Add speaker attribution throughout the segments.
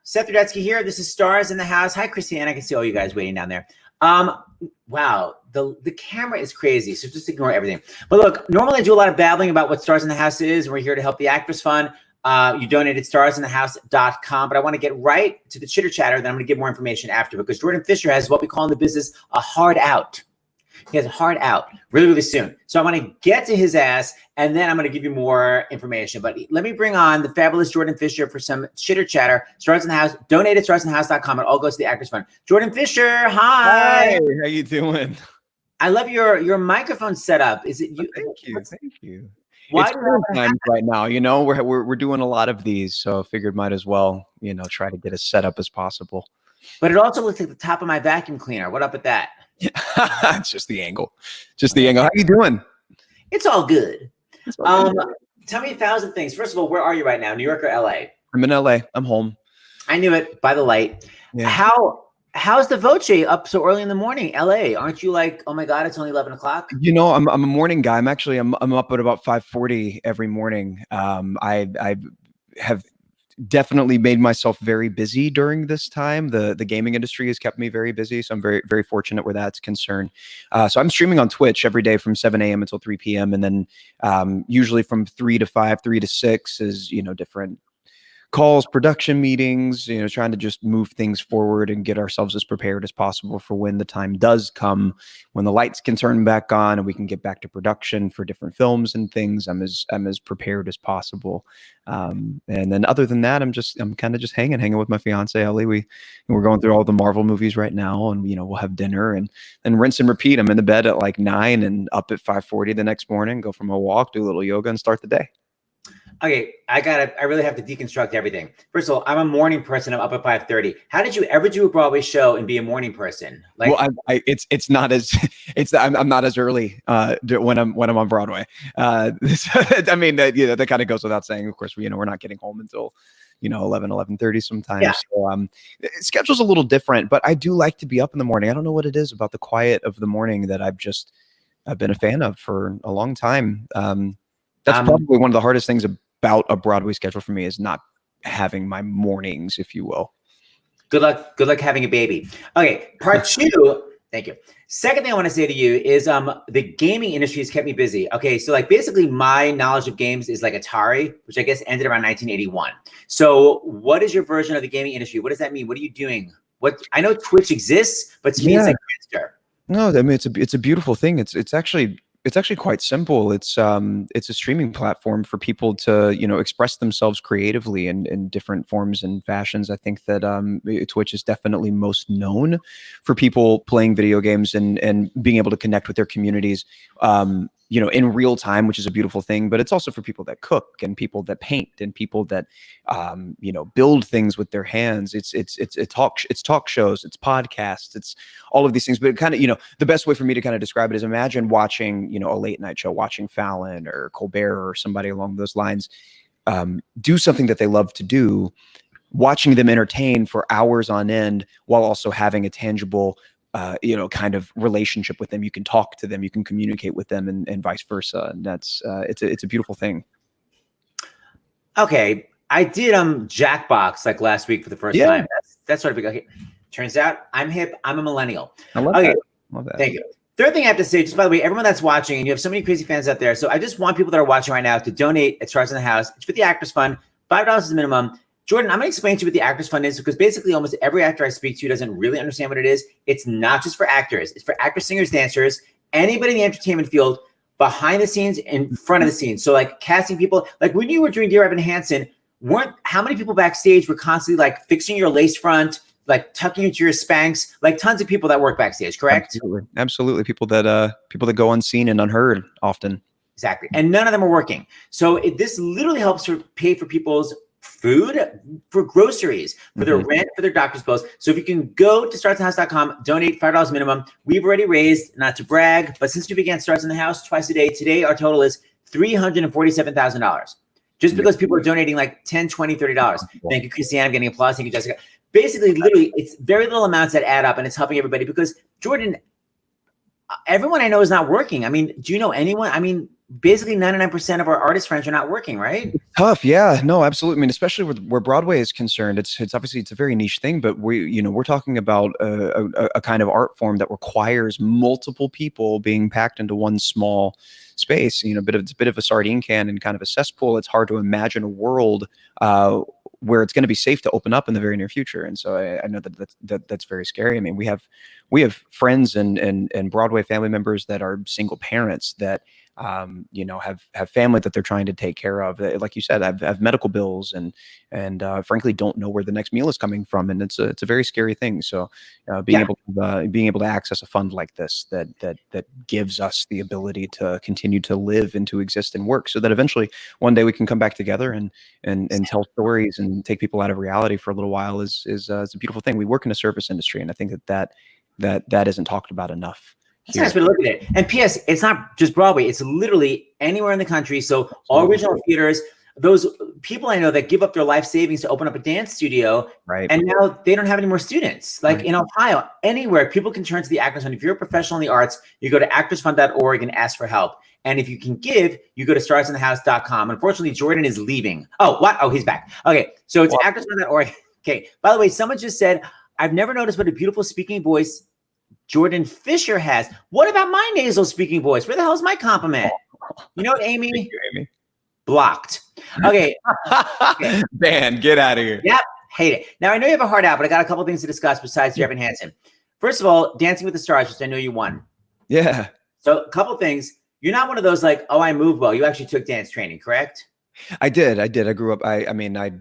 Speaker 1: Seth Rudetsky here. This is Stars in the House. Hi, Christiane. I can see all you guys waiting down there. Wow, the camera is crazy, so just ignore everything. But look, normally I do a lot of babbling about what Stars in the House is, and we're here to help the Actors Fund. You donated starsinthehouse.com, but I want to get right to the chitter chatter. Then I'm going to give more information after, because Jordan Fisher has what we call in the business a hard out. He has a hard out really, really soon. So I want to get to his ass, and then I'm going to give you more information. But let me bring on the fabulous Jordan Fisher for some chitter chatter. Stars in the House, donate at starsinthehouse.com. It all goes to the Actors Fund. Jordan Fisher, hi.
Speaker 2: Hey, how you doing?
Speaker 1: I love your microphone setup. Is it you?
Speaker 2: Thank you.
Speaker 1: Why
Speaker 2: it's cool times right now, you know, we're doing a lot of these, so I figured might as well, you know, try to get as set up as possible.
Speaker 1: But it also looks like the top of my vacuum cleaner. What up with that?
Speaker 2: It's just the angle. Just the angle. How you doing?
Speaker 1: It's all good. Tell me 1,000 things. First of all, where are you right now? New York or LA?
Speaker 2: I'm in LA. I'm home.
Speaker 1: I knew it by the light.
Speaker 2: Yeah.
Speaker 1: How's the Voce up so early in the morning? LA, aren't you like, oh my God, it's only 11 o'clock?
Speaker 2: You know, I'm a morning guy. I'm up at about 5:40 every morning. I have definitely made myself very busy during this time. The gaming industry has kept me very busy, so I'm very, very fortunate where that's concerned. So I'm streaming on Twitch every day from 7 a.m. until 3 p.m. and then usually from 3 to 5, 3 to 6 is, you know, different calls, production meetings, you know, trying to just move things forward and get ourselves as prepared as possible for when the time does come, when the lights can turn back on and we can get back to production for different films and things. I'm as prepared as possible. And then other than that, I'm kind of just hanging with my fiance, Ellie. We're going through all the Marvel movies right now, and, you know, we'll have dinner and then rinse and repeat. I'm in the bed at like 9 and up at 5:40 the next morning, go for a walk, do a little yoga and start the day.
Speaker 1: Okay, I really have to deconstruct everything. First of all, I'm a morning person. I'm up at 5:30. How did you ever do a Broadway show and be a morning person? Like,
Speaker 2: well, it's not as I'm not as early when I'm on Broadway. I mean, that kind of goes without saying. Of course, we're not getting home until 11:30 sometimes.
Speaker 1: Yeah.
Speaker 2: So schedule's a little different, but I do like to be up in the morning. I don't know what it is about the quiet of the morning that I've been a fan of for a long time. That's probably one of the hardest things about a Broadway schedule for me, is not having my mornings, if you will.
Speaker 1: Good luck having a baby. Okay, part 2. Thank you. Second thing I want to say to you is the gaming industry has kept me busy. Okay, so like basically my knowledge of games is like Atari, which I guess ended around 1981. So what is your version of the gaming industry? What does that mean? What are you doing? I know Twitch exists, but to me it's like Friendster.
Speaker 2: No, I mean it's a beautiful thing. It's actually quite simple. It's a streaming platform for people to, express themselves creatively in different forms and fashions. I think that Twitch is definitely most known for people playing video games and being able to connect with their communities, in real time, which is a beautiful thing. But it's also for people that cook and people that paint and people that, build things with their hands. It's talk shows, it's podcasts, it's all of these things. But kind of, the best way for me to kind of describe it is imagine watching, a late night show, watching Fallon or Colbert or somebody along those lines, do something that they love to do, watching them entertain for hours on end while also having a tangible kind of relationship with them. You can talk to them, you can communicate with them, and vice versa. And that's it's a beautiful thing.
Speaker 1: Okay, I did Jackbox like last week for the first time. That's sort of big. Okay, turns out I'm hip. I'm a millennial.
Speaker 2: I love that. Love that.
Speaker 1: Thank you. Third thing I have to say, just by the way, everyone that's watching, and you have so many crazy fans out there, so I just want people that are watching right now to donate at Stars in the House. It's for the Actors Fund. $5 is the minimum. Jordan, I'm going to explain to you what the Actors Fund is, because basically almost every actor I speak to doesn't really understand what it is. It's not just for actors. It's for actors, singers, dancers, anybody in the entertainment field, behind the scenes, in front of the scenes. So like casting people, like when you were doing Dear Evan Hansen, how many people backstage were constantly like fixing your lace front, like tucking into your Spanx, like tons of people that work backstage, correct?
Speaker 2: Absolutely. People that go unseen and unheard often.
Speaker 1: Exactly. And none of them are working. So this literally helps to pay for people's food, for groceries, for their rent, for their doctor's bills. So if you can go to starsinthehouse.com, donate $5 minimum. We've already raised, not to brag, but since we began Stars in the House twice a day, today our total is $347,000. Just because people are donating like $10, $20, $30. Thank you, Christiane. I'm getting applause. Thank you, Jessica. Basically, literally, it's very little amounts that add up, and it's helping everybody because, Jordan, everyone I know is not working. I mean, do you know anyone? I mean, basically 99% of our artist friends are not working, right?
Speaker 2: Tough, yeah, no, absolutely. I mean, especially where Broadway is concerned, it's obviously it's a very niche thing, but we're talking about a kind of art form that requires multiple people being packed into one small space. It's a bit of a sardine can and kind of a cesspool. It's hard to imagine a world where it's going to be safe to open up in the very near future. And so I know that's very scary. I mean, we have friends and Broadway family members that are single parents that have family that they're trying to take care of. Like you said, have medical bills and frankly don't know where the next meal is coming from, and it's a very scary thing. So being able to access a fund like this that gives us the ability to continue to live and to exist and work, so that eventually one day we can come back together and tell stories and take people out of reality for a little while is a beautiful thing. We work in a service industry, and I think that isn't talked about enough.
Speaker 1: That's a nice way to look at it. And P.S., it's not just Broadway. It's literally anywhere in the country. So all original theaters, those people I know that give up their life savings to open up a dance studio,
Speaker 2: right?
Speaker 1: And now they don't have any more students. Like in Ohio, anywhere, people can turn to the Actors Fund. If you're a professional in the arts, you go to actorsfund.org and ask for help. And if you can give, you go to starsinthehouse.com. Unfortunately, Jordan is leaving. Oh, what? Oh, he's back. Okay, so it's actorsfund.org. Okay, by the way, someone just said, I've never noticed what a beautiful speaking voice Jordan Fisher has. What about my nasal speaking voice? Where the hell is my compliment? You know what, Amy?
Speaker 2: Thank you, Amy.
Speaker 1: Blocked. Okay.
Speaker 2: Man, get out of here.
Speaker 1: Yep. Hate it. Now, I know you have a heart out, but I got a couple things to discuss besides your Evan Hansen. First of all, Dancing with the Stars, which I know you won.
Speaker 2: Yeah.
Speaker 1: So a couple things. You're not one of those like, oh, I move well. You actually took dance training, correct?
Speaker 2: I did. I grew up. I mean, I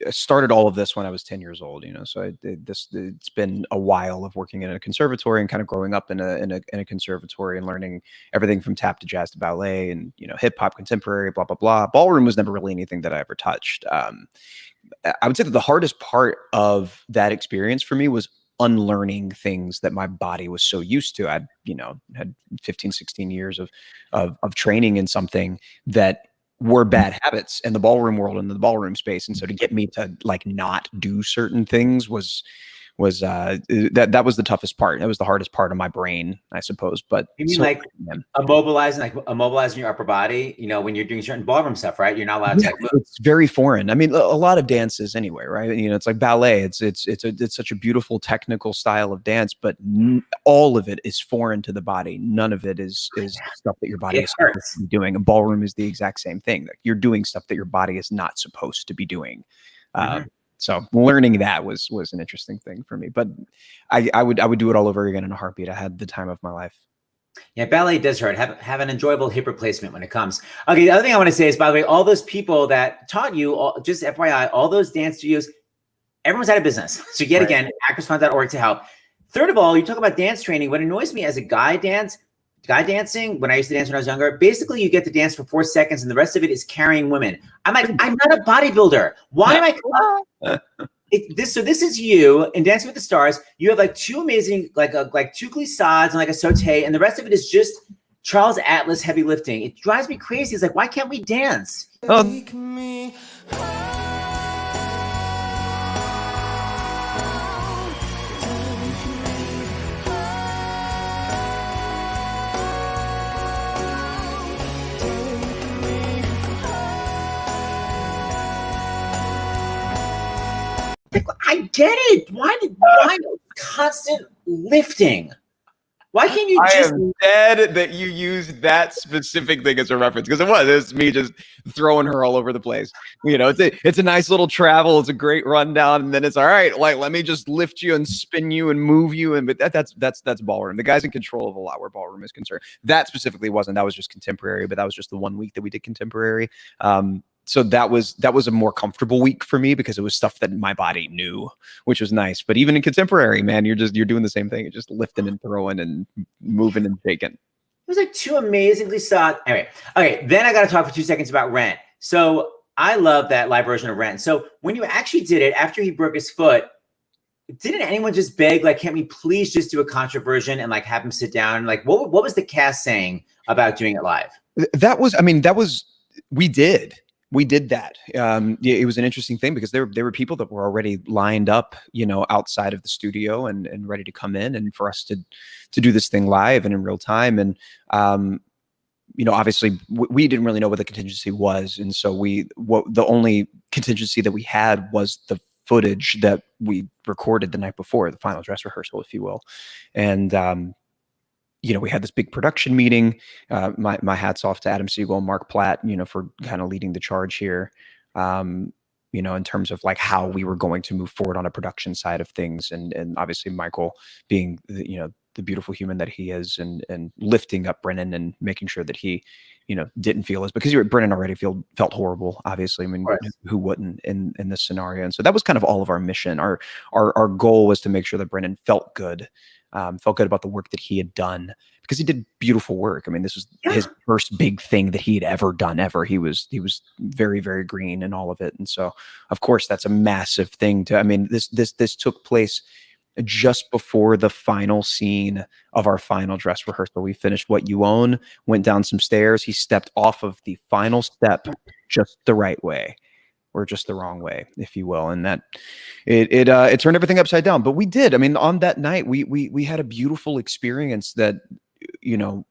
Speaker 2: started all of this when I was 10 years old. So it's been a while of working in a conservatory and kind of growing up in a conservatory and learning everything from tap to jazz to ballet and hip hop, contemporary, blah blah blah. Ballroom was never really anything that I ever touched. I would say that the hardest part of that experience for me was unlearning things that my body was so used to. I'd had 15, 16 years of training in something that were bad habits in the ballroom world and the ballroom space. And so to get me to like not do certain things was that was the toughest part. That was the hardest part of my brain, I suppose. But
Speaker 1: you mean immobilizing your upper body, when you're doing certain ballroom stuff, right? You're not allowed to move.
Speaker 2: It's very foreign. I mean, a lot of dances anyway, right? It's like ballet. It's such a beautiful technical style of dance, but all of it is foreign to the body. None of it is stuff that your body is supposed to be doing. A ballroom is the exact same thing. Like you're doing stuff that your body is not supposed to be doing. So learning that was an interesting thing for me, but I would do it all over again in a heartbeat. I had the time of my life.
Speaker 1: Yeah, ballet does hurt. Have an enjoyable hip replacement when it comes. Okay, the other thing I want to say is, by the way, all those people that taught you, just FYI, all those dance studios, everyone's out of business. So yet again, actorsfund.org to help. Third of all, you talk about dance training. What annoys me as a guy dancing, when I used to dance when I was younger, basically you get to dance for 4 seconds and the rest of it is carrying women. I'm like, I'm not a bodybuilder. Why am I? This is you in Dancing with the Stars. You have like two amazing, like two glissades and like a saute, and the rest of it is just Charles Atlas heavy lifting. It drives me crazy. It's like, why can't we dance? I get it. Why constant lifting? Why can't you just?
Speaker 2: I am dead that you used that specific thing as a reference, because it was me just throwing her all over the place. It's a nice little travel. It's a great rundown, and then it's all right. Like, let me just lift you and spin you and move you, but that's ballroom. The guy's in control of a lot where ballroom is concerned. That specifically wasn't. That was just contemporary, but that was just the 1 week that we did contemporary. So that was a more comfortable week for me because it was stuff that my body knew, which was nice. But even in contemporary, man, you're doing the same thing. You're just lifting and throwing and moving and shaking. It
Speaker 1: was like two amazingly solid. Anyway, okay. Then I got to talk for 2 seconds about Rent. So I love that live version of Rent. So when you actually did it after he broke his foot, didn't anyone just beg, like, can't we please just do a contra version and like have him sit down? Like, what was the cast saying about doing it live?
Speaker 2: We did that. It was an interesting thing because there were people that were already lined up, outside of the studio and ready to come in and for us to do this thing live and in real time. And obviously we didn't really know what the contingency was. And so the only contingency that we had was the footage that we recorded the night before, the final dress rehearsal, if you will. And, we had this big production meeting. My hat's off to Adam Siegel and Mark Platt, for kind of leading the charge here, in terms of like how we were going to move forward on a production side of things. And obviously Michael being, the beautiful human that he is, and lifting up Brennan and making sure that he, didn't feel because Brennan already felt horrible. Obviously, I mean, who wouldn't in this scenario? And so that was kind of all of our mission. Our goal was to make sure that Brennan felt good about the work that he had done, because he did beautiful work. I mean, this was his first big thing that he had ever done ever. He was very, very green in all of it. And so of course that's a massive thing this took place just before the final scene of our final dress rehearsal. We finished What You Own, went down some stairs. He stepped off of the final step just the right way, or just the wrong way, if you will. And that it turned everything upside down. But we did. I mean, on that night, we had a beautiful experience that, you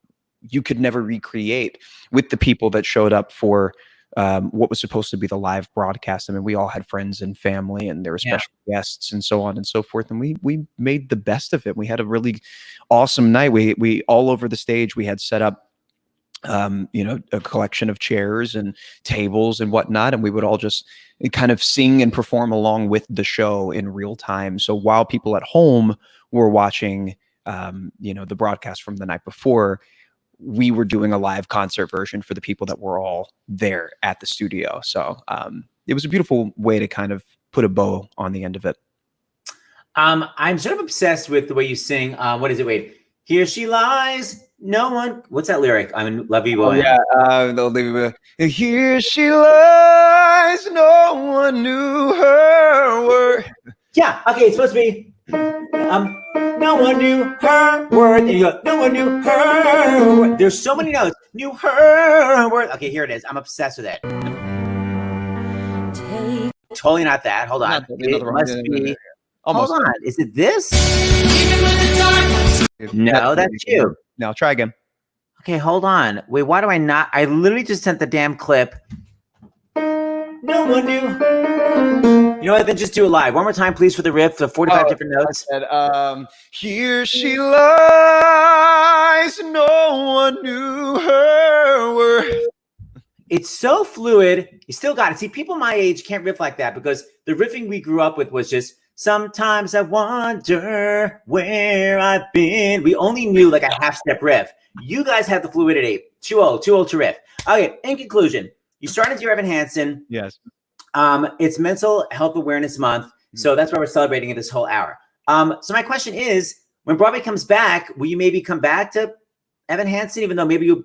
Speaker 2: could never recreate with the people that showed up for what was supposed to be the live broadcast. I mean, we all had friends and family, and there were special guests and so on and so forth. And we made the best of it. We had a really awesome night. We all over the stage, we had set up, a collection of chairs and tables and whatnot. And we would all just kind of sing and perform along with the show in real time. So while people at home were watching, the broadcast from the night before, we were doing a live concert version for the people that were all there at the studio. So it was a beautiful way to kind of put a bow on the end of it.
Speaker 1: I'm sort of obsessed with the way you sing. What is it? Wait, here she lies. No one. What's that lyric? I'm in love you.
Speaker 2: Oh, yeah. Here she lies. No one knew her worth.
Speaker 1: Yeah. Okay. It's supposed to be. No one knew her worth. And you go, no one knew her worth. There's so many notes. Knew her worth. Okay, here it is. I'm obsessed with it. Totally not that. Hold on. It must be. Almost. Hold on. Is it this? No, that's you.
Speaker 2: Now try again.
Speaker 1: Okay, hold on. Wait, why do I not? I literally just sent the damn clip. No one knew. You know what? Then just do it live. One more time, please, for the riff. The 45 different notes.
Speaker 2: Here she lies. No one knew her worth.
Speaker 1: It's so fluid. You still got it. See, people my age can't riff like that because the riffing we grew up with was just, sometimes I wonder where I've been. We only knew like a half-step riff. You guys have the fluidity. Too old to riff. Okay, in conclusion, you started your Evan Hansen.
Speaker 2: Yes.
Speaker 1: It's Mental Health Awareness Month, so that's why we're celebrating it this whole hour. So my question is, when Broadway comes back, will you maybe come back to Evan Hansen, even though maybe you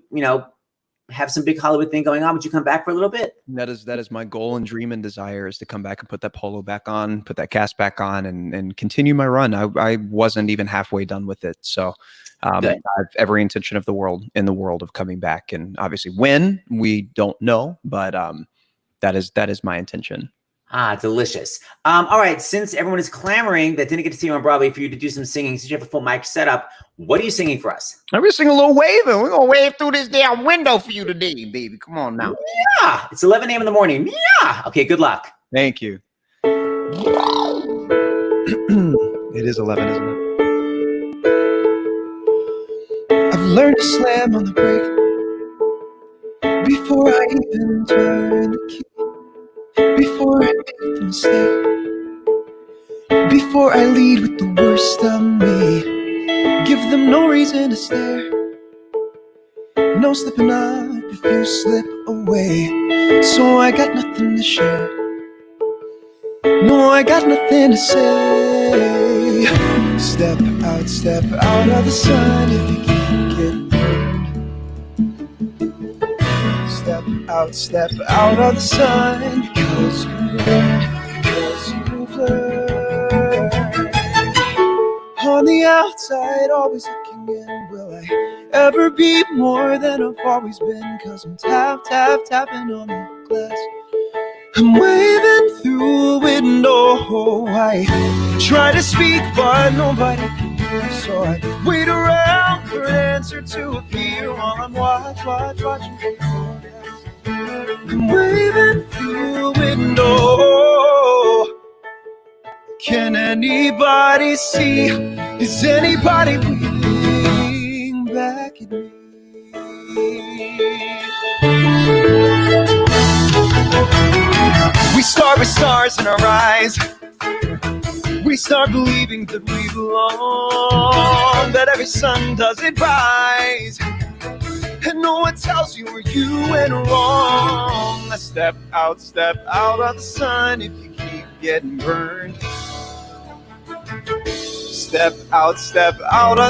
Speaker 1: have some big Hollywood thing going on? Would you come back for a little bit?
Speaker 2: That is my goal and dream and desire, is to come back and put that polo back on, put that cast back on, and continue my run. I wasn't even halfway done with it. So I have every intention of the world of coming back. And obviously when, we don't know, but that is my intention.
Speaker 1: Ah, delicious. All right. Since everyone is clamoring that didn't get to see you on Broadway for you to do some singing, since you have a full mic setup, what are you singing for us?
Speaker 2: I'm going to sing a little waving. We're going to wave through this damn window for you today, baby. Come on now.
Speaker 1: Yeah. It's 11 a.m. in the morning. Yeah. Okay. Good luck.
Speaker 2: Thank you. It is 11, isn't it? I've learned to slam on the brake before I even turn the key. Before I make the mistake, before I lead with the worst of me, give them no reason to stare, no slipping up if you slip away, so I got nothing to share, no, I got nothing to say. Step out of the sun if you can't get burned. Step out of the sun, because you've learned. On the outside, always looking in, will I ever be more than I've always been? Cause I'm tapping on the glass, I'm waving through a window. I try to speak, but nobody can hear, so I wait around for an answer to appear while I'm watching people pass. I'm waving through a window. Can anybody see? Is anybody breathing back at me? We start with stars in our eyes. We start believing that we belong, that every sun doesn't rise, and no one tells you where you went wrong. Let's step out of the sun if you keep getting burned. Step out of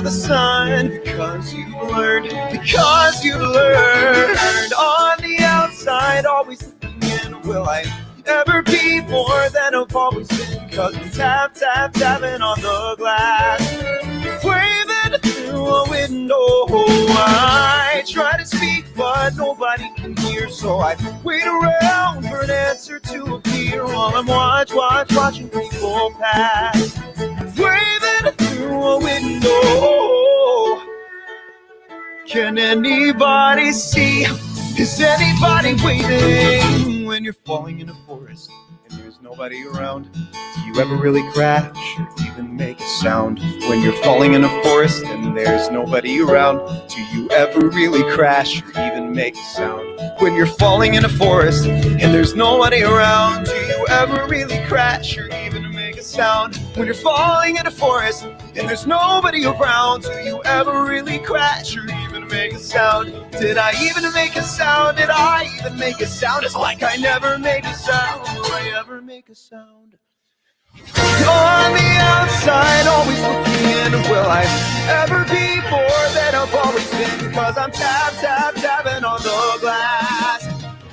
Speaker 2: the sun because you've learned. On the outside, always looking in. Will I ever be more than I've always been? Cause I'm tapping on the glass, waving through a window. I try to speak but nobody can hear, so I wait around for an answer to appear while I'm watching people pass, waving through a window. Can anybody see? Is anybody waiting when you're falling in a forest and there's nobody around? Do you ever really crash or even make a sound? When you're falling in a forest and there's nobody around, do you ever really crash or even make a sound? When you're falling in a forest and there's nobody around, do you ever really crash or even make a sound? When you're falling in a forest and there's nobody around, do you ever really crash or even make a sound? Did I even make a sound? Did I even make a sound? It's like I never make a sound. Will I ever make a sound? On the outside, always looking in. Will I ever be more than I've always been? Cause I'm tapping on the glass,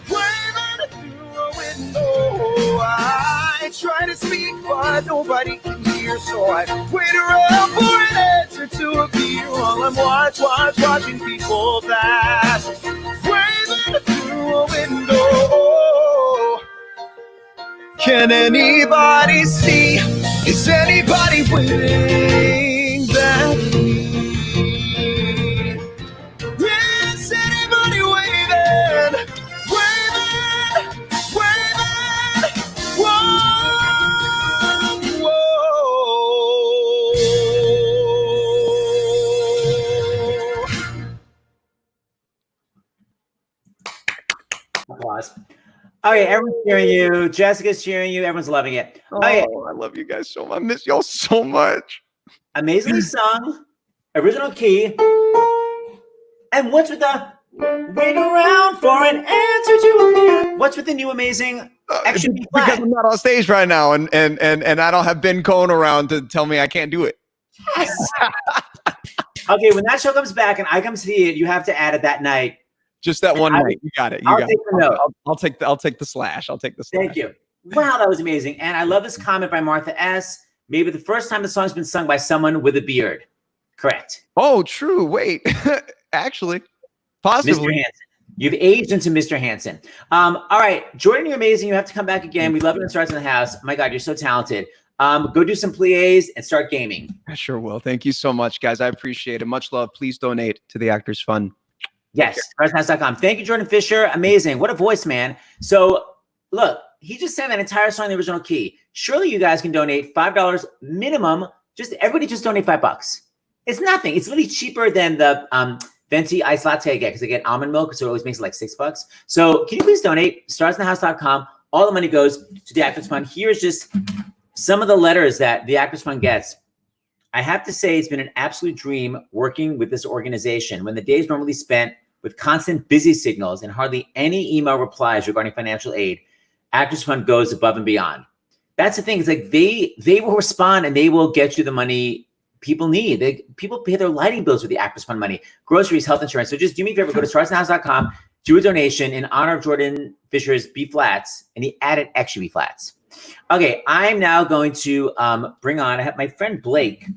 Speaker 2: waving through a window. I try to speak but nobody can hear, so I wait around for an answer to appear while I'm watching people pass, waving through a window. Can anybody see? Is anybody waiting back at me? Is anybody waving? Whoa,
Speaker 1: Applause. Okay, everyone's cheering you. Jessica's cheering you. Everyone's loving it. Okay.
Speaker 2: Oh, I love you guys so much. I miss y'all so much.
Speaker 1: Amazingly sung, original key. And what's with the wait around for an answer to appear? What's with the new amazing extra B flat?
Speaker 2: Because I'm not on stage right now, and I don't have Ben Cohen around to tell me I can't do it.
Speaker 1: Yes. Okay, when that show comes back and I come see it, you have to add it that night.
Speaker 2: Just that one night. You got it.
Speaker 1: I'll take the note.
Speaker 2: I'll take the slash. I'll take the slash.
Speaker 1: Thank you. Wow, that was amazing. And I love this comment by Martha S. Maybe the first time the song's been sung by someone with a beard. Correct.
Speaker 2: Oh, true. Wait. Actually, possibly.
Speaker 1: Mr. Hansen. You've aged into Mr. Hansen. All right, Jordan, you're amazing. You have to come back again. We love it when it starts in the house. My God, you're so talented. Go do some pliés and start gaming.
Speaker 2: I sure will. Thank you so much, guys. I appreciate it. Much love. Please donate to the Actors Fund.
Speaker 1: Yes, startshouse.com. Thank you, Jordan Fisher. Amazing. What a voice, man. So, look, he just sang that entire song in the original key. Surely you guys can donate $5 minimum. Everybody just donate $5. It's nothing. It's really cheaper than the venti iced latte I get because I get almond milk, so it always makes it like $6. So can you please donate? Startsinthehouse.com. All the money goes to the Actors Fund. Here's just some of the letters that the Actors Fund gets. I have to say it's been an absolute dream working with this organization when the days normally spent with constant busy signals and hardly any email replies regarding financial aid. Actors Fund goes above and beyond. That's the thing. It's like they will respond and they will get you the money people need. People pay their lighting bills with the Actors Fund money, groceries, health insurance. So just do me a favor, go to startsandhouse.com, do a donation in honor of Jordan Fisher's B flats, and he added extra B flats. Okay, I'm now going to bring on, I have my friend Blake,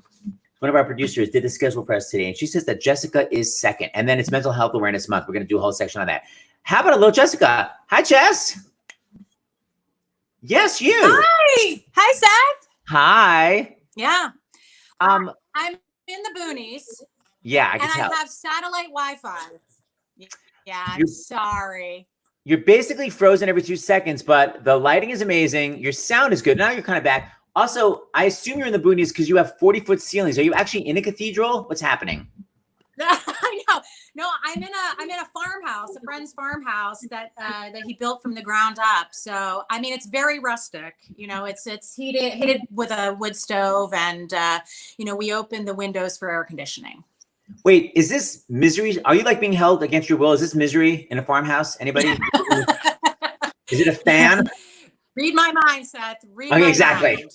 Speaker 1: one of our producers, did the schedule for us today, and she says that Jessica is second, and then it's Mental Health Awareness Month. We're going to do a whole section on that. How about a little Jessica? Hi, Jess. Yes, you.
Speaker 3: Hi, Seth.
Speaker 1: Hi.
Speaker 3: Yeah.
Speaker 1: I'm
Speaker 3: in the boonies.
Speaker 1: Yeah, I can
Speaker 3: And
Speaker 1: tell.
Speaker 3: I have satellite Wi-Fi. Yeah, I'm
Speaker 1: You're-
Speaker 3: sorry.
Speaker 1: You're basically frozen every 2 seconds, but the lighting is amazing. Your sound is good. Now you're kind of back. Also, I assume you're in the boonies because you have 40-foot ceilings. Are you actually in a cathedral? What's happening?
Speaker 3: I know. No, I'm in a farmhouse, a friend's farmhouse that he built from the ground up. So I mean, it's very rustic. You know, it's heated with a wood stove, and you know, we open the windows for air conditioning.
Speaker 1: Wait, is this misery? Are you like being held against your will? Is this misery in a farmhouse? Anybody? Is it a fan?
Speaker 3: Read my mind, Seth. Read
Speaker 1: Okay,
Speaker 3: my
Speaker 1: exactly.
Speaker 3: mind.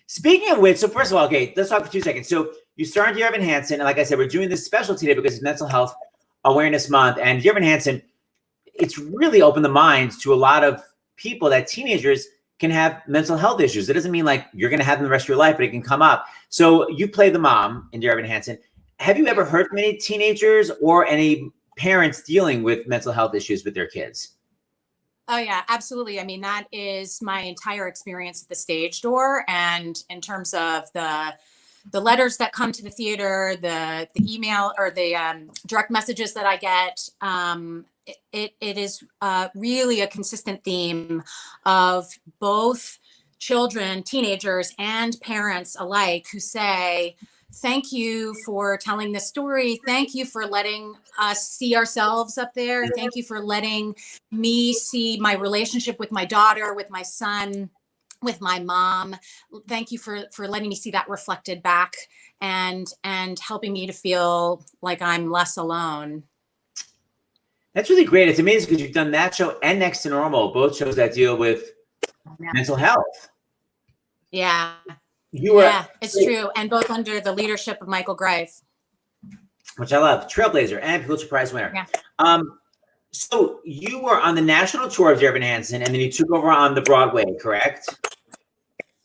Speaker 1: Speaking of which, so first of all, okay, let's talk for 2 seconds. So you started your Evan Hansen, and like I said, we're doing this special today because it's Mental Health Awareness Month. And Evan Hansen, it's really opened the minds to a lot of people that teenagers can have mental health issues. It doesn't mean like you're going to have them the rest of your life, but it can come up. So you play the mom in Evan Hansen. Have you ever heard from any teenagers or any parents dealing with mental health issues with their kids?
Speaker 3: Oh yeah, absolutely. I mean, that is my entire experience at the Stage Door. And in terms of the letters that come to the theater, the email or the direct messages that I get, it is really a consistent theme of both children, teenagers, and parents alike who say, thank you for telling this story. Thank you for letting us see ourselves up there. Thank you for letting me see my relationship with my daughter, with my son, with my mom. Thank you for letting me see that reflected back and helping me to feel like I'm less alone.
Speaker 1: That's really great. It's amazing because you've done that show and Next to Normal, both shows that deal with mental health.
Speaker 3: Yeah.
Speaker 1: Yeah,
Speaker 3: it's true. And both under the leadership of Michael Greif.
Speaker 1: Which I love. Trailblazer and Pulitzer Prize winner.
Speaker 3: Yeah.
Speaker 1: So you were on the national tour of Evan Hansen, and then you took over on the Broadway, correct?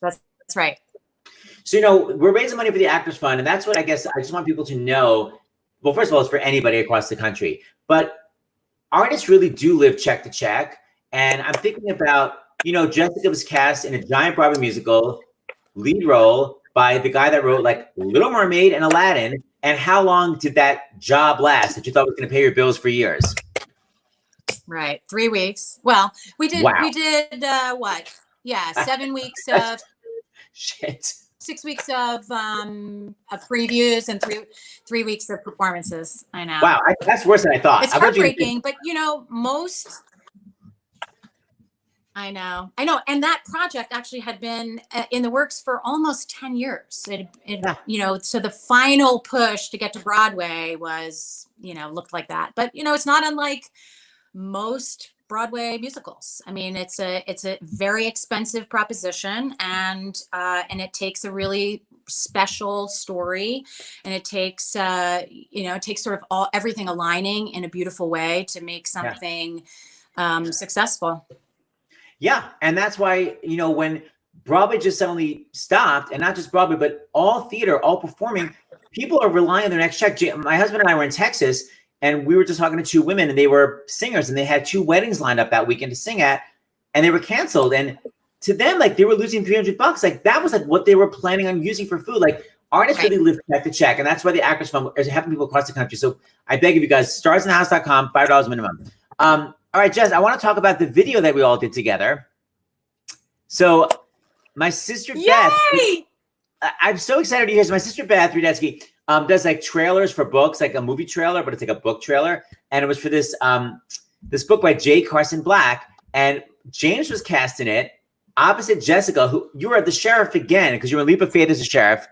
Speaker 3: That's right.
Speaker 1: So, you know, we're raising money for the Actors Fund, and that's what I guess I just want people to know. Well, first of all, it's for anybody across the country. But artists really do live check to check. And I'm thinking about, you know, Jessica was cast in a giant Broadway musical, lead role by the guy that wrote like Little Mermaid and Aladdin. And how long did that job last that you thought was going to pay your bills for years?
Speaker 3: Right. 3 weeks. Well, we did what? Yeah, 7 weeks of
Speaker 1: shit.
Speaker 3: 6 weeks of previews and three weeks of performances. I know.
Speaker 1: Wow, that's worse than I thought.
Speaker 3: It's heartbreaking, but you know, I know. And that project actually had been in the works for almost 10 years. You know, so the final push to get to Broadway was, you know, looked like that. But, you know, it's not unlike most Broadway musicals. I mean, it's a very expensive proposition, and it takes a really special story, and it takes it takes sort of everything aligning in a beautiful way to make something successful.
Speaker 1: Yeah, and that's why, you know, when Broadway just suddenly stopped, and not just Broadway, but all theater, all performing, people are relying on their next check. My husband and I were in Texas, and we were just talking to 2 women, and they were singers, and they had 2 weddings lined up that weekend to sing at, and they were canceled. And to them, like, they were losing $300. Like, that was like what they were planning on using for food. Like, artists really live check to check, and that's why the Actors Fund is helping people across the country. So I beg of you guys, starsinthehouse.com, $5 minimum. All right, Jess, I want to talk about the video that we all did together. So my sister Beth, I'm so excited to hear. So my sister Beth Rudetsky does like trailers for books, like a movie trailer, but it's like a book trailer. And it was for this this book by J. Carson Black. And James was cast in it opposite Jessica, who you were the sheriff again, because you were in Leap of Faith as a sheriff.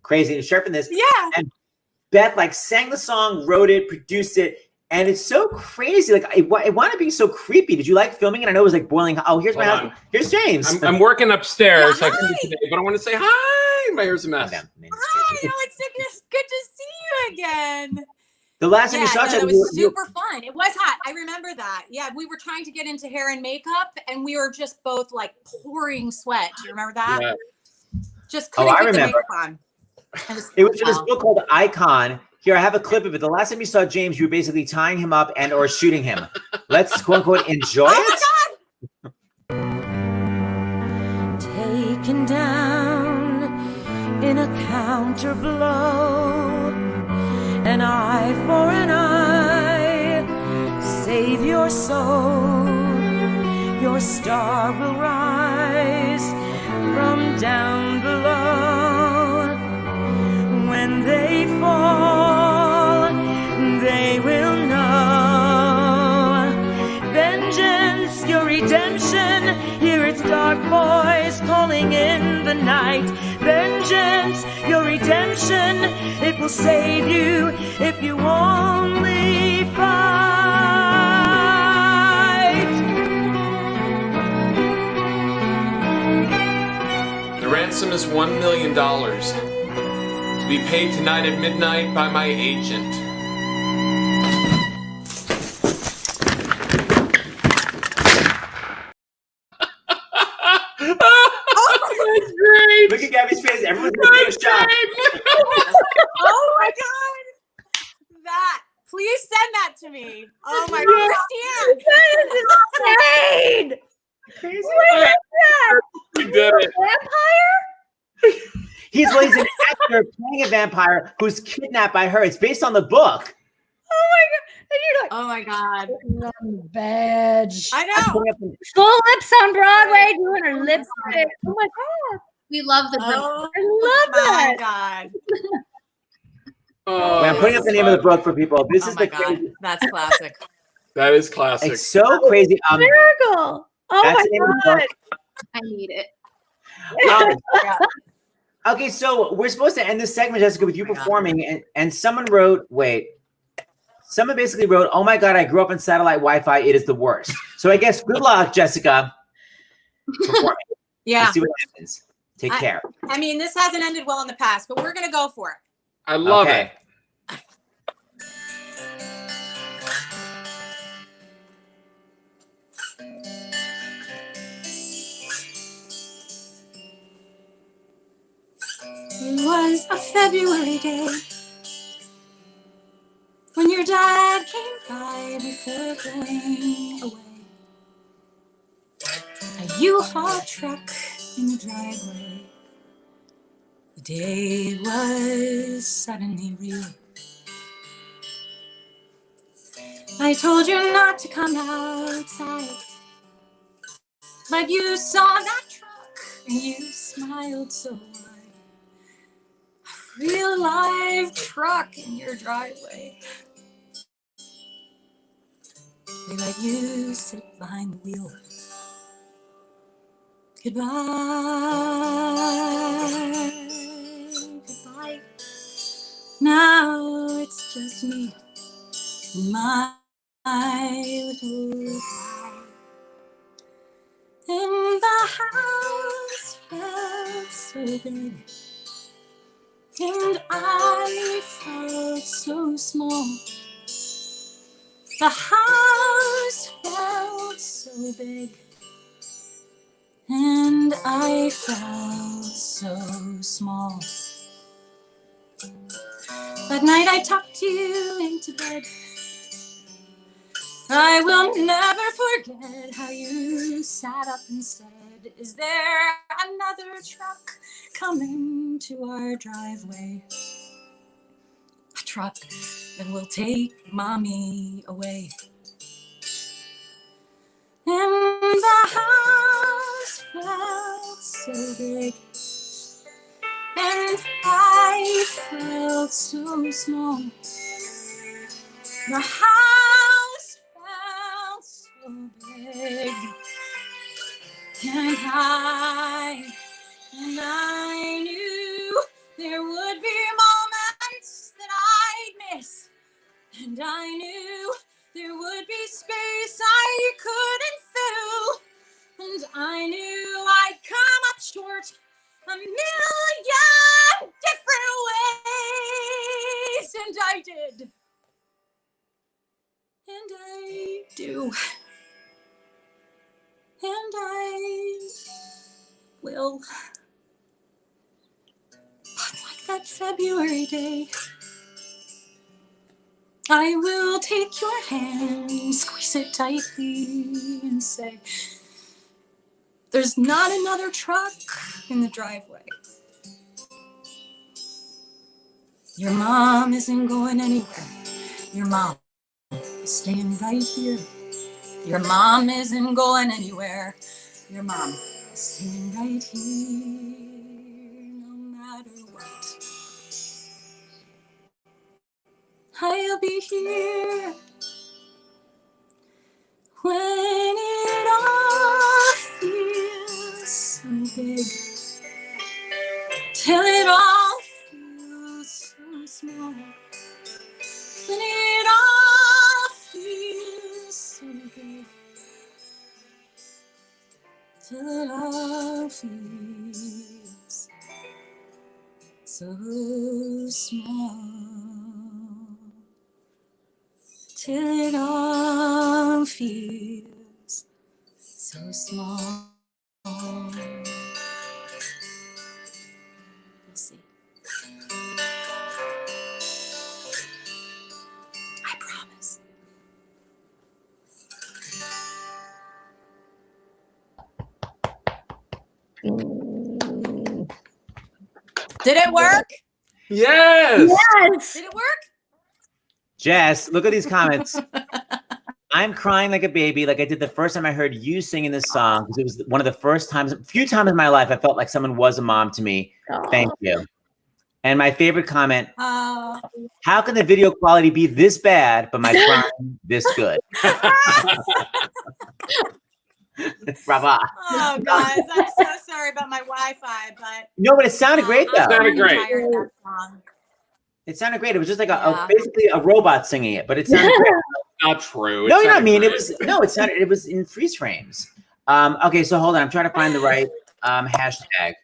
Speaker 1: Crazy, the sheriff in this.
Speaker 3: Yeah.
Speaker 1: And Beth like sang the song, wrote it, produced it. And it's so crazy. Like, it wound up being so creepy. Did you like filming it? I know it was like boiling. Oh, here's my husband. Here's James.
Speaker 4: I'm working upstairs.
Speaker 3: Yeah,
Speaker 4: I couldn't today, but I want to say hi. My hair's a mess.
Speaker 3: Hi, it's good to see you again.
Speaker 1: The last time you saw each other,
Speaker 3: it was super fun. It was hot. I remember that. Yeah, we were trying to get into hair and makeup, and we were just both like pouring sweat. Do you remember that?
Speaker 4: Yeah.
Speaker 3: Just couldn't get the makeup on.
Speaker 1: It was for this book called Icon. Here, I have a clip of it. The last time you saw James, you were basically tying him up and or shooting him. Let's, quote unquote, enjoy it.
Speaker 3: Oh my God!
Speaker 5: Taken down in a counter blow, an eye for an eye. Save your soul, your star will rise from down below. When they fall, they will know. Vengeance, your redemption, hear its dark voice calling in the night. Vengeance, your redemption, it will save you if you only fight.
Speaker 4: The ransom is $1 million to be paid tonight at midnight by my agent. That's great.
Speaker 1: Look at Gabby's face. Everyone's gonna take a shot.
Speaker 3: Oh my God. That. Please send that to me. Oh my God. Christiane.
Speaker 6: Insane!
Speaker 1: Crazy.
Speaker 4: We did it.
Speaker 6: Vampire?
Speaker 1: He's an actor playing a vampire who's kidnapped by her. It's based on the book.
Speaker 6: Oh my God. And you're like,
Speaker 3: Oh my God.
Speaker 6: badge.
Speaker 3: I know.
Speaker 6: Full lips on Broadway doing her lipstick. Oh my God.
Speaker 7: We love the
Speaker 3: Oh
Speaker 6: I love
Speaker 3: my
Speaker 6: that.
Speaker 3: God.
Speaker 4: Oh,
Speaker 1: I'm putting up the name of the book for people. This
Speaker 3: Oh
Speaker 1: is
Speaker 3: my
Speaker 1: the crazy.
Speaker 3: God. That's classic.
Speaker 4: that is classic.
Speaker 1: It's so crazy.
Speaker 6: Miracle. Oh
Speaker 1: That's
Speaker 6: my
Speaker 1: the name of the
Speaker 6: God.
Speaker 1: book.
Speaker 7: I need it.
Speaker 3: Yeah.
Speaker 1: Okay, so we're supposed to end this segment, Jessica, with you
Speaker 3: Oh my God.
Speaker 1: performing, and someone wrote, someone basically wrote, "Oh my God, I grew up on satellite Wi-Fi. It is the worst." So I guess good luck, Jessica, performing.
Speaker 3: Yeah.
Speaker 1: Let's see what happens. Take care.
Speaker 3: I mean, this hasn't ended well in the past, but we're going to go for it.
Speaker 4: I love
Speaker 1: Okay.
Speaker 4: it.
Speaker 3: It was a February day when your dad came by before going away. A U-Haul truck in the driveway. The day was suddenly real. I told you not to come outside, but you saw that truck and you smiled so wide. A real live truck in your driveway. They let you sit behind the wheel. Goodbye, goodbye. Now it's just me and my little bride. And the house felt so big, and I felt so small. The house felt so big, and I felt so small. That night I tucked you into bed. I will never forget how you sat up and said, "Is there another truck coming to our driveway? A truck that will take mommy away." And the house felt so big, and I felt so small. The house felt so big, and I knew there would be moments that I'd miss, and I knew there would be space I couldn't fill, and I knew I'd come up short a million different ways, and I did. And I do. And I will. But like that February day, I will take your hand, squeeze it tightly, and say, "There's not another truck in the driveway." Your mom isn't going anywhere. Your mom is staying right here. Your mom isn't going anywhere. Your mom is staying right here, no matter what. I'll be here when it all feels so big, till it all feels so small. When it all feels so big, till it all feels so small. Till it all feels so small. We'll see. I promise. Did it work?
Speaker 4: Yes.
Speaker 6: Yes.
Speaker 3: Did it work?
Speaker 1: Jess, look at these comments. I'm crying like a baby, like I did the first time I heard you singing this song, because it was one of the first times, a few times in my life, I felt like someone was a mom to me. Thank you. And my favorite comment, how can the video quality be this bad, but my crying this good? Brava.
Speaker 3: Oh, guys, I'm so sorry about my Wi-Fi, but
Speaker 1: No, but it sounded great, though.
Speaker 3: I'm
Speaker 4: Sounded
Speaker 3: really
Speaker 4: great.
Speaker 3: tired of that song.
Speaker 1: It sounded great. It was just like
Speaker 3: Yeah.
Speaker 1: basically a robot singing it, but it sounded great.
Speaker 4: Not true.
Speaker 1: No, you know what I
Speaker 4: sounded
Speaker 1: mean?
Speaker 4: great.
Speaker 1: It was in freeze frames. Okay, so hold on. I'm trying to find the right hashtag,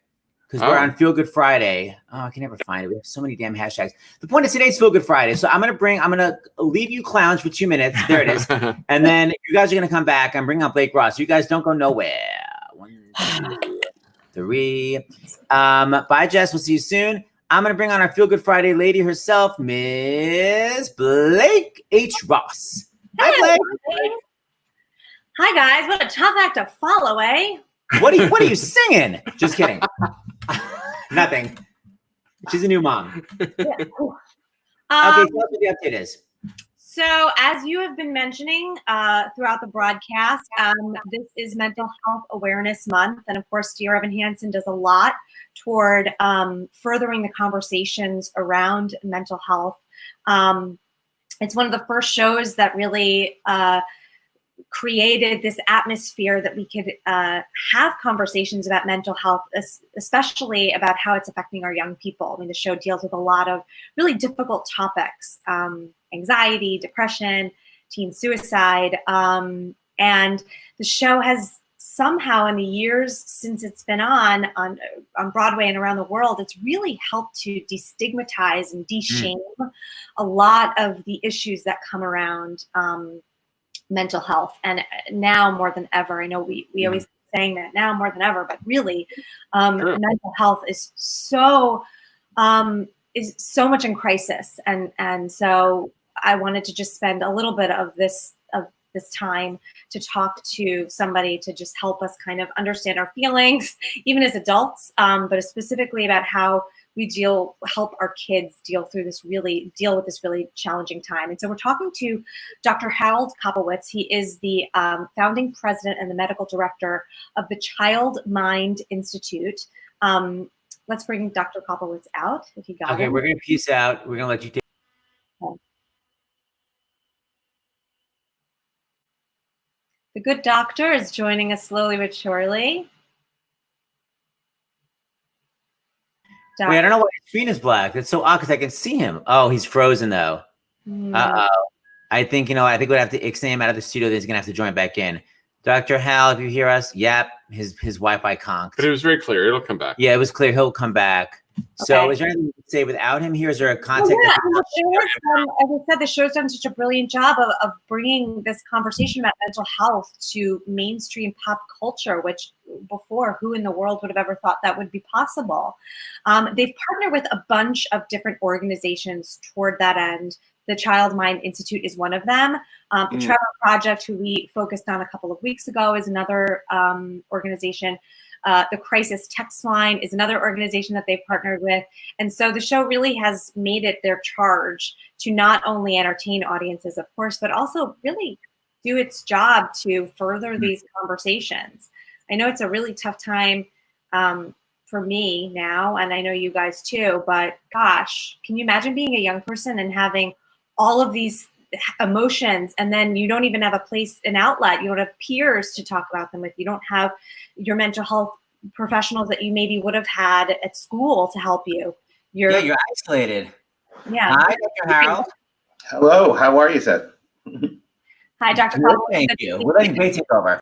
Speaker 1: because we're on Feel Good Friday. Oh, I can never find it. We have so many damn hashtags. The point is today's Feel Good Friday. So I'm gonna leave you clowns for 2 minutes. There it is. And then you guys are gonna come back. I'm bringing up Blake Ross. You guys don't go nowhere. 1, 2, 3. Bye, Jess. We'll see you soon. I'm going to bring on our Feel Good Friday lady herself, Miss Blake H. Ross. Hi, Blake.
Speaker 6: Hi, guys. What a tough act to follow, eh?
Speaker 1: What are you singing? Just kidding. Nothing. She's a new mom. Okay, tell us what the update is.
Speaker 6: So, as you have been mentioning throughout the broadcast, this is Mental Health Awareness Month. And of course, Dear Evan Hansen does a lot toward furthering the conversations around mental health. It's one of the first shows that really created this atmosphere that we could have conversations about mental health, especially about how it's affecting our young people. I mean, the show deals with a lot of really difficult topics, anxiety, depression, teen suicide. And the show has somehow, in the years since it's been on Broadway and around the world, it's really helped to destigmatize and de-shame a lot of the issues that come around mental health. And now more than ever, I know we always saying that now more than ever, but really mental health is so much in crisis. And so I wanted to just spend a little bit of this time to talk to somebody to just help us kind of understand our feelings, even as adults, but specifically about how we help our kids deal with this really challenging time. And so we're talking to Dr. Harold Kopowitz. He is the founding president and the medical director of the Child Mind Institute. Let's bring Dr. Kopowitz out if you got him.
Speaker 1: Okay, we're going to peace out. We're going to let you take.
Speaker 6: The good doctor is joining us slowly but surely.
Speaker 1: Wait, I don't know why his screen is black. That's so odd because I can see him. Oh, he's frozen though. Uh-oh. I think we'd have to ixnay him out of the studio. He's going to have to join back in. Dr. Hal, if you hear us, yep, his Wi-Fi conked.
Speaker 4: But it was very clear. It'll come back.
Speaker 1: Yeah, it was clear. He'll come back. So is there anything you can say without him here? Is there a contact?
Speaker 6: As I said, the show's done such a brilliant job of bringing this conversation about mental health to mainstream pop culture, which before, who in the world would have ever thought that would be possible? They've partnered with a bunch of different organizations toward that end. The Child Mind Institute is one of them. The Trevor Project, who we focused on a couple of weeks ago, is another organization. The Crisis Text Line is another organization that they've partnered with. And so the show really has made it their charge to not only entertain audiences, of course, but also really do its job to further these conversations. I know it's a really tough time for me now, and I know you guys too, but gosh, can you imagine being a young person and having all of these emotions, and then you don't even have a place, an outlet, you don't have peers to talk about them with, you don't have your mental health professionals that you maybe would have had at school to help you.
Speaker 1: You're isolated.
Speaker 6: Yeah.
Speaker 1: Hi, Dr. Harold.
Speaker 8: Hello, how are you, Seth?
Speaker 6: Hi, Dr.
Speaker 1: Good,
Speaker 6: Kopowitz.
Speaker 1: thank you. We're letting Gray take over.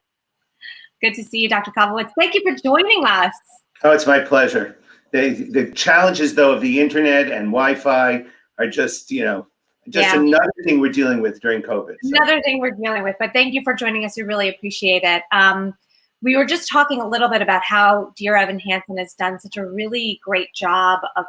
Speaker 6: Good to see you, Dr. Kopowitz. Thank you for joining us.
Speaker 8: Oh, it's my pleasure. The challenges, though, of the internet and Wi-Fi are just, another thing we're dealing with during COVID. So.
Speaker 6: Another thing we're dealing with, but thank you for joining us. We really appreciate it. We were just talking a little bit about how Dear Evan Hansen has done such a really great job of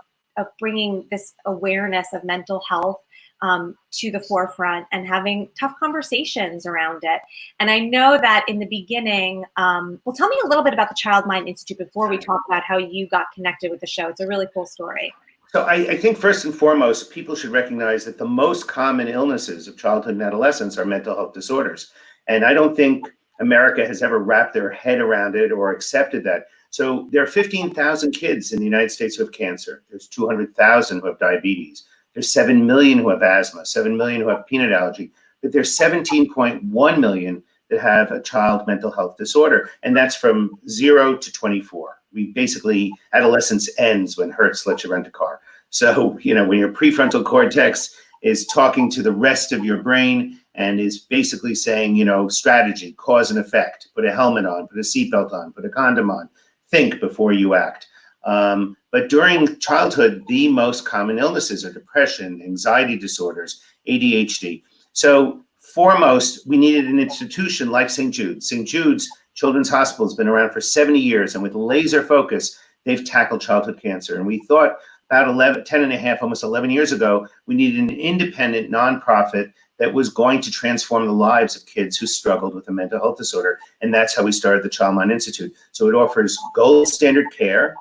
Speaker 6: bringing this awareness of mental health to the forefront and having tough conversations around it. And I know that in the beginning, well, tell me a little bit about the Child Mind Institute before we talk about how you got connected with the show. It's a really cool story.
Speaker 8: So I think first and foremost, people should recognize that the most common illnesses of childhood and adolescence are mental health disorders. And I don't think America has ever wrapped their head around it or accepted that. So there are 15,000 kids in the United States who have cancer. There's 200,000 who have diabetes. There's 7 million who have asthma, 7 million who have peanut allergy, but there's 17.1 million that have a child mental health disorder. And that's from 0 to 24. We basically, adolescence ends when Hertz lets you rent a car. So, when your prefrontal cortex is talking to the rest of your brain and is basically saying, strategy, cause and effect, put a helmet on, put a seatbelt on, put a condom on, think before you act. But during childhood, the most common illnesses are depression, anxiety disorders, ADHD. So foremost, we needed an institution like St. Jude's. St. Jude's Children's Hospital has been around for 70 years, and with laser focus, they've tackled childhood cancer. And we thought about 10 and a half, almost 11 years ago, we needed an independent nonprofit that was going to transform the lives of kids who struggled with a mental health disorder. And that's how we started the Child Mind Institute. So it offers gold standard care,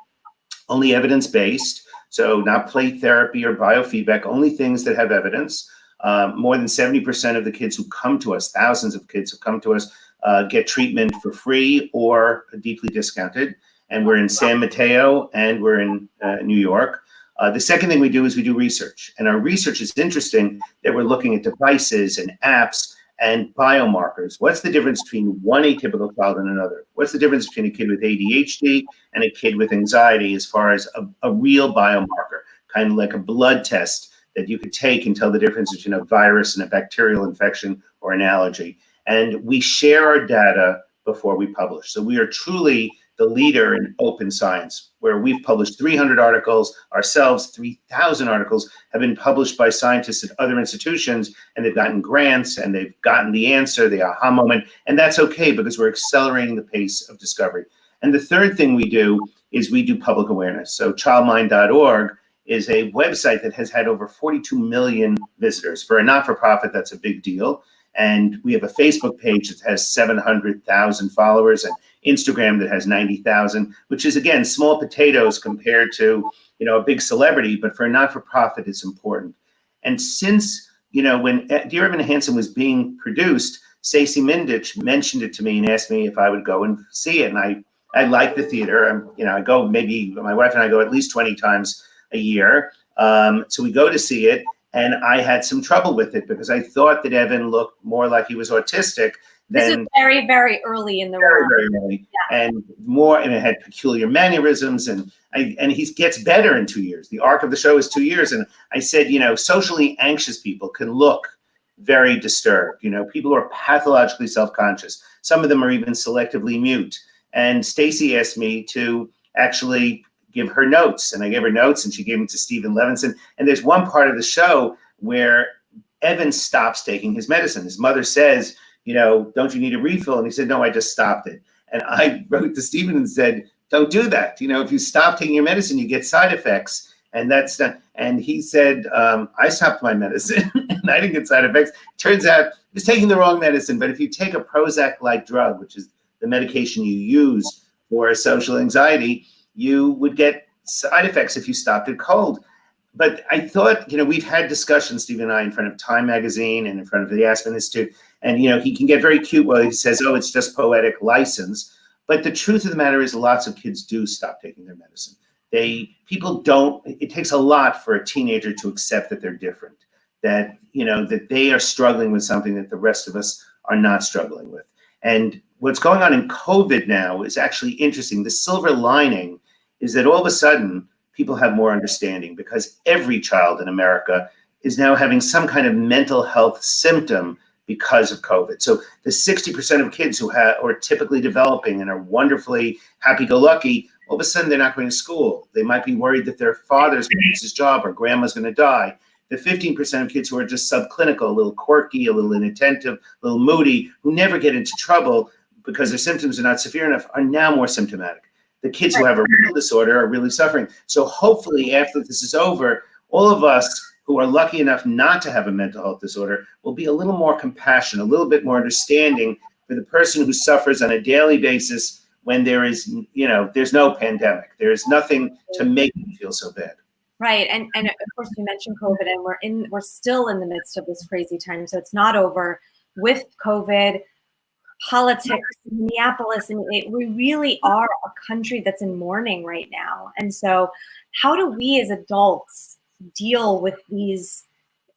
Speaker 8: only evidence-based, so not play therapy or biofeedback, only things that have evidence. More than 70% of the kids who come to us, thousands of kids who come to us, get treatment for free or deeply discounted. And we're in San Mateo and we're in New York. The second thing we do is we do research. And our research is interesting that we're looking at devices and apps and biomarkers. What's the difference between one atypical child and another? What's the difference between a kid with ADHD and a kid with anxiety as far as a real biomarker, kind of like a blood test that you could take and tell the difference between a virus and a bacterial infection or an allergy. And we share our data before we publish. So we are truly the leader in open science, where we've published 300 articles ourselves. 3,000 articles have been published by scientists at other institutions, and they've gotten grants and they've gotten the answer, the aha moment. And that's okay because we're accelerating the pace of discovery. And the third thing we do is we do public awareness. So childmind.org is a website that has had over 42 million visitors. For a not-for-profit, that's a big deal. And we have a Facebook page that has 700,000 followers and Instagram that has 90,000, which is, again, small potatoes compared to, a big celebrity. But for a not-for-profit, it's important. And since, when Dear Evan Hansen was being produced, Stacey Mindich mentioned it to me and asked me if I would go and see it. And I like the theater. I go, maybe my wife and I go at least 20 times a year. So we go to see it. And I had some trouble with it because I thought that Evan looked more like he was autistic than—
Speaker 6: This is very, very early in the
Speaker 8: very,
Speaker 6: run.
Speaker 8: very early.
Speaker 6: Yeah.
Speaker 8: And it had peculiar mannerisms, and he gets better in 2 years. The arc of the show is 2 years. And I said, socially anxious people can look very disturbed. People who are pathologically self-conscious. Some of them are even selectively mute. And Stacey asked me to actually give her notes, and I gave her notes, and she gave them to Steven Levenson. And there's one part of the show where Evan stops taking his medicine. His mother says, don't you need a refill? And he said, no, I just stopped it. And I wrote to Steven and said, don't do that. If you stop taking your medicine, you get side effects. And that's not. And he said, I stopped my medicine and I didn't get side effects. Turns out he was taking the wrong medicine. But if you take a Prozac-like drug, which is the medication you use for social anxiety, you would get side effects if you stopped it cold. But I thought, we've had discussions, Stephen and I, in front of Time Magazine and in front of the Aspen Institute. And, he can get very cute while he says, oh, it's just poetic license. But the truth of the matter is lots of kids do stop taking their medicine. People don't, it takes a lot for a teenager to accept that they're different, that, that they are struggling with something that the rest of us are not struggling with. And what's going on in COVID now is actually interesting. The silver lining is that all of a sudden, people have more understanding because every child in America is now having some kind of mental health symptom because of COVID. So the 60% of kids who are typically developing and are wonderfully happy-go-lucky, all of a sudden they're not going to school. They might be worried that their father's going to lose his job or grandma's going to die. The 15% of kids who are just subclinical, a little quirky, a little inattentive, a little moody, who never get into trouble because their symptoms are not severe enough, are now more symptomatic. The kids who have a real disorder are really suffering. So hopefully after this is over, all of us who are lucky enough not to have a mental health disorder will be a little more compassionate, a little bit more understanding for the person who suffers on a daily basis when there is, there's no pandemic. There is nothing to make them feel so bad.
Speaker 6: Right. And of course you mentioned COVID, and we're still in the midst of this crazy time. So it's not over with COVID. Politics, Minneapolis, and we really are a country that's in mourning right now. And so how do we as adults deal with these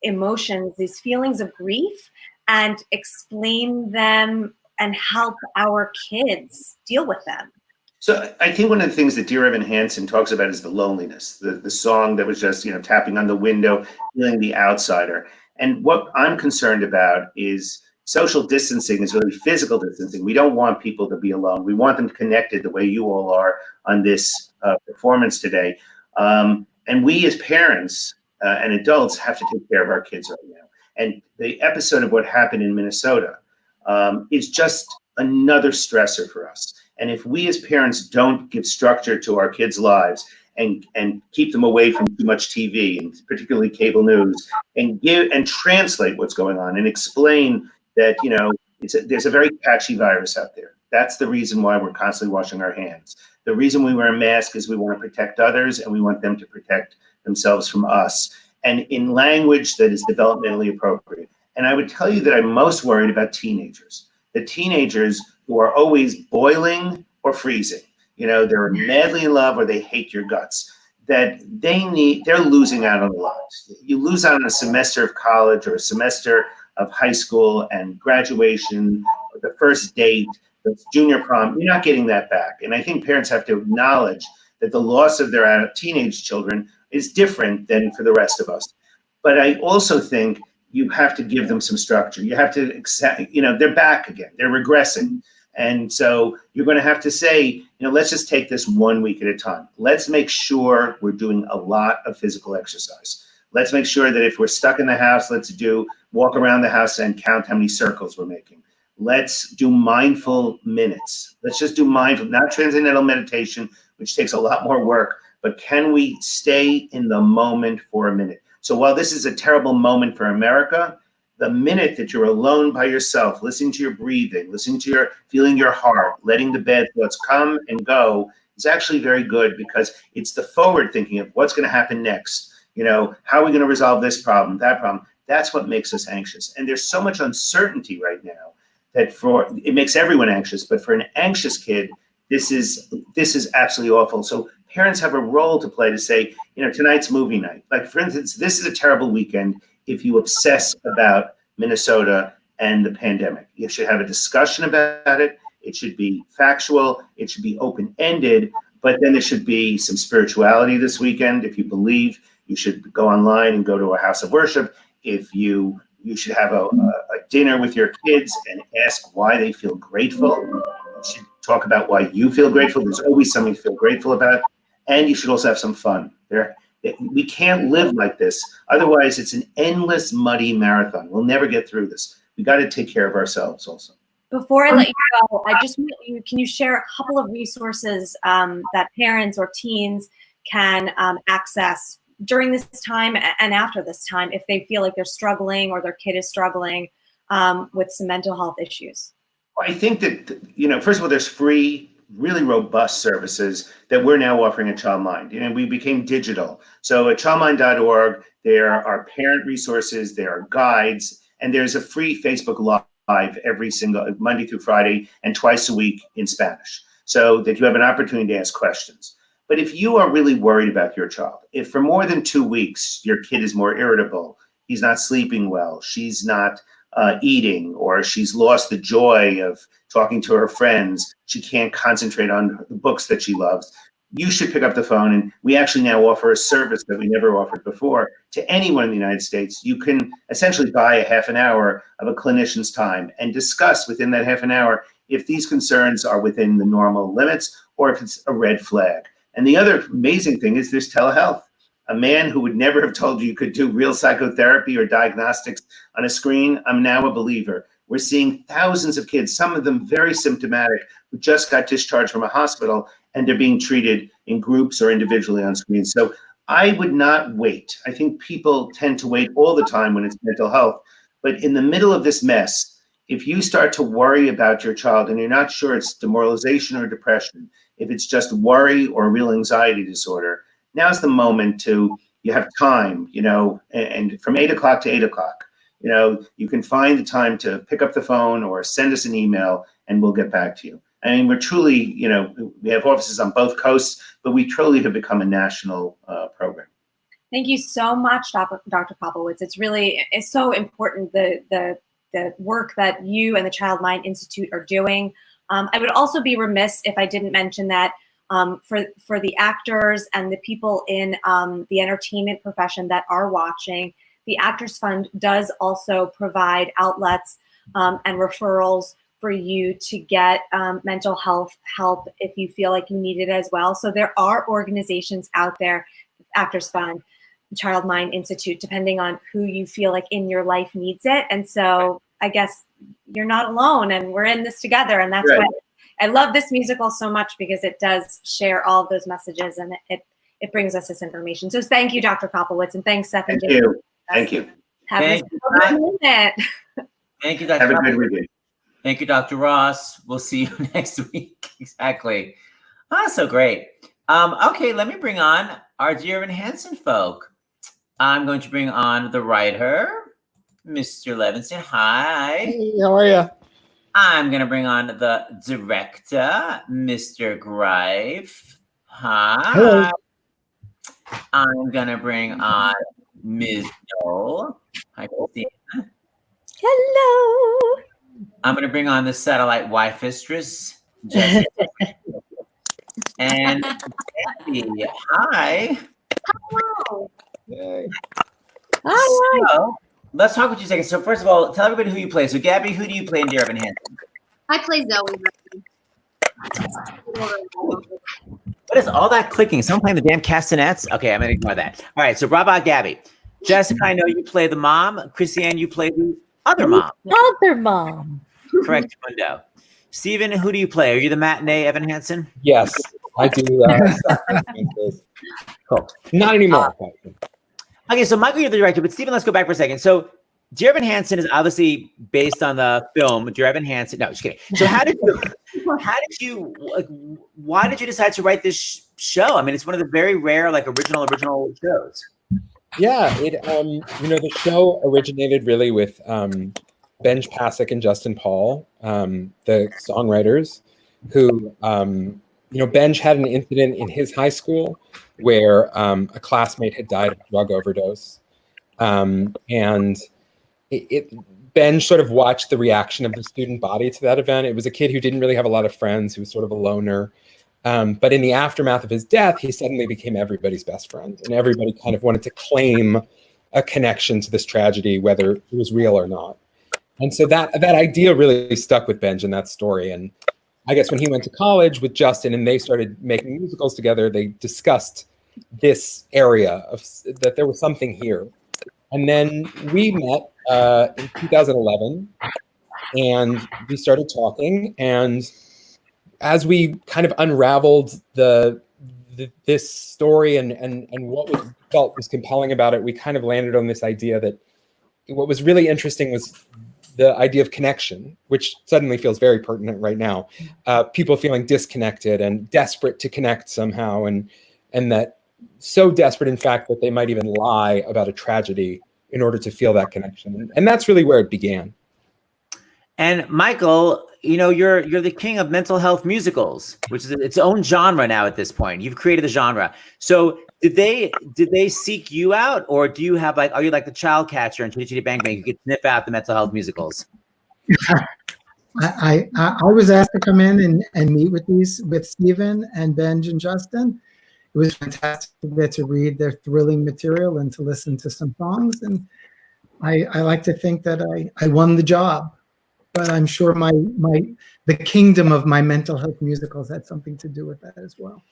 Speaker 6: emotions, these feelings of grief, and explain them and help our kids deal with them?
Speaker 8: So I think one of the things that dear Evan Hansen talks about is the loneliness, the song that was just, tapping on the window, feeling the outsider. And what I'm concerned about is social distancing is really physical distancing. We don't want people to be alone. We want them connected the way you all are on this performance today. And we as parents and adults have to take care of our kids right now. And the episode of what happened in Minnesota is just another stressor for us. And if we as parents don't give structure to our kids' lives and keep them away from too much TV, and particularly cable news, and translate what's going on and explain that, there's a very patchy virus out there. That's the reason why we're constantly washing our hands. The reason we wear a mask is we want to protect others and we want them to protect themselves from us, and in language that is developmentally appropriate. And I would tell you that I'm most worried about teenagers, the teenagers who are always boiling or freezing. They're madly in love or they hate your guts. That they're losing out on a lot. You lose out on a semester of college or a semester of high school and graduation, or the first date, the junior prom. You're not getting that back. And I think parents have to acknowledge that the loss of their teenage children is different than for the rest of us. But I also think you have to give them some structure. You have to accept, they're back again, they're regressing. And so you're going to have to say, let's just take this 1 week at a time. Let's make sure we're doing a lot of physical exercise. Let's make sure that if we're stuck in the house, let's walk around the house and count how many circles we're making. Let's do mindful minutes. Let's just do mindful, not transcendental meditation, which takes a lot more work, but can we stay in the moment for a minute? So while this is a terrible moment for America, the minute that you're alone by yourself, listening to your breathing, feeling your heart, letting the bad thoughts come and go, is actually very good because it's the forward thinking of what's going to happen next. How are we going to resolve this problem, that problem? That's what makes us anxious. And there's so much uncertainty right now that it makes everyone anxious. But for an anxious kid, this is absolutely awful. So parents have a role to play to say, tonight's movie night. Like, for instance, this is a terrible weekend if you obsess about Minnesota and the pandemic. You should have a discussion about it. It should be factual. It should be open-ended. But then there should be some spirituality this weekend. If you believe, you should go online and go to a house of worship. If you should have a dinner with your kids and ask why they feel grateful. You should talk about why you feel grateful. There's always something to feel grateful about. And you should also have some fun. We can't live like this. Otherwise, it's an endless, muddy marathon. We'll never get through this. We got to take care of ourselves also.
Speaker 6: Before I let you go, can you share a couple of resources that parents or teens can access during this time and after this time if they feel like they're struggling or their kid is struggling with some mental health issues?
Speaker 8: I think that, first of all, there's free really robust services that we're now offering at Childmind. You know, we became digital. So at childmind.org, there are parent resources, there are guides, and there's a free Facebook Live every single Monday through Friday and twice a week in Spanish, so that you have an opportunity to ask questions. But if you are really worried about your child, if for more than 2 weeks your kid is more irritable, he's not sleeping well, she's not eating, or she's lost the joy of talking to her friends, she can't concentrate on the books that she loves, you should pick up the phone. And we actually now offer a service that we never offered before to anyone in the United States. You can essentially buy a half an hour of a clinician's time and discuss within that half an hour if these concerns are within the normal limits or if it's a red flag. And the other amazing thing is there's telehealth. A man who would never have told you could do real psychotherapy or diagnostics on a screen, I'm now a believer. We're seeing thousands of kids, some of them very symptomatic, who just got discharged from a hospital, and they're being treated in groups or individually on screens. So I would not wait. I think people tend to wait all the time when it's mental health. But in the middle of this mess, if you start to worry about your child and you're not sure it's demoralization or depression, if it's just worry or real anxiety disorder, now's the moment to, you have time, you know, and from 8 o'clock to 8 o'clock, you know, you can find the time to pick up the phone or send us an email and we'll get back to you. I mean, we're truly, you know, we have offices on both coasts, but we truly have become a national program.
Speaker 6: Thank you so much, Dr. Kopowitz. It's so important, the work that you and the Childmind Institute are doing. I would also be remiss if I didn't mention that for the actors and the people in the entertainment profession that are watching, the Actors Fund does also provide outlets and referrals for you to get mental health help if you feel like you need it as well. So there are organizations out there, Actors Fund, Childmind Institute, depending on who you feel like in your life needs it. And so I guess you're not alone, and we're in this together. And that's why I love this musical so much, because it does share all of those messages, and it brings us this information. So thank you, Dr. Kopowitz, and thanks, Seth.
Speaker 8: Thank you. Thank you.
Speaker 6: Have a good minute.
Speaker 1: Thank you, Dr.
Speaker 8: Have a good weekend.
Speaker 1: Thank you, Dr. Ross. We'll see you next week. Exactly. Ah, so great. Okay, let me bring on our dear Evan Hansen folk. I'm going to bring on the writer, Mr. Levenson. Hi.
Speaker 9: Hey, how are you?
Speaker 1: I'm going to bring on the director, Mr. Greif. Hi.
Speaker 9: Hello.
Speaker 1: I'm going to bring on Ms. Noll. Hi, Christiane.
Speaker 5: Hello.
Speaker 1: I'm going to bring on the satellite wife-istress, Jessica. And Debbie. Hi.
Speaker 7: Hello.
Speaker 9: Yay.
Speaker 5: Hi.
Speaker 1: So, let's talk with you a second. So first of all, tell everybody who you play. So Gabby, who do you play in Dear Evan Hansen?
Speaker 7: I play Zoe.
Speaker 1: What is all that clicking? Someone playing the damn castanets? Okay, I'm going to ignore that. All right, so bravo, Gabby. Jessica, I know you play the mom. Christiane, you play the other mom.
Speaker 5: Other mom.
Speaker 1: Correct, Mundo. Steven, who do you play? Are you the matinee Evan Hansen?
Speaker 9: Yes, I do.
Speaker 1: Cool.
Speaker 9: Not anymore.
Speaker 1: Okay, so Michael, you're the director, but Steven, let's go back for a second. So Dear Evan Hansen is obviously based on the film Dear Evan Hansen. No, just kidding. So why did you decide to write this show? I mean, it's one of the very rare, like original shows.
Speaker 9: Yeah, the show originated really with Benj Pasek and Justin Paul, the songwriters, who, Benj had an incident in his high school where a classmate had died of a drug overdose. And Benj sort of watched the reaction of the student body to that event. It was a kid who didn't really have a lot of friends, who was sort of a loner. But in the aftermath of his death, he suddenly became everybody's best friend. And everybody kind of wanted to claim a connection to this tragedy, whether it was real or not. And so that idea really stuck with Benj in that story. And I guess when he went to college with Justin and they started making musicals together, they discussed this area of that there was something here. And then we met in 2011 and we started talking. And as we kind of unraveled this story and what we felt was compelling about it, we kind of landed on this idea that what was really interesting was the idea of connection, which suddenly feels very pertinent right now. People feeling disconnected and desperate to connect somehow, and that so desperate, in fact, that they might even lie about a tragedy in order to feel that connection. And that's really where it began.
Speaker 1: And Michael, you know, you're the king of mental health musicals, which is its own genre now at this point. You've created the genre. So did they seek you out, or do you have are you like the child catcher in Chitty Chitty Bang Bang? You could sniff out the mental health musicals.
Speaker 10: I was asked to come in and meet with Steven and Benj and Justin. It was fantastic to get to read their thrilling material and to listen to some songs. And I like to think that I won the job, but I'm sure the kingdom of my mental health musicals had something to do with that as well.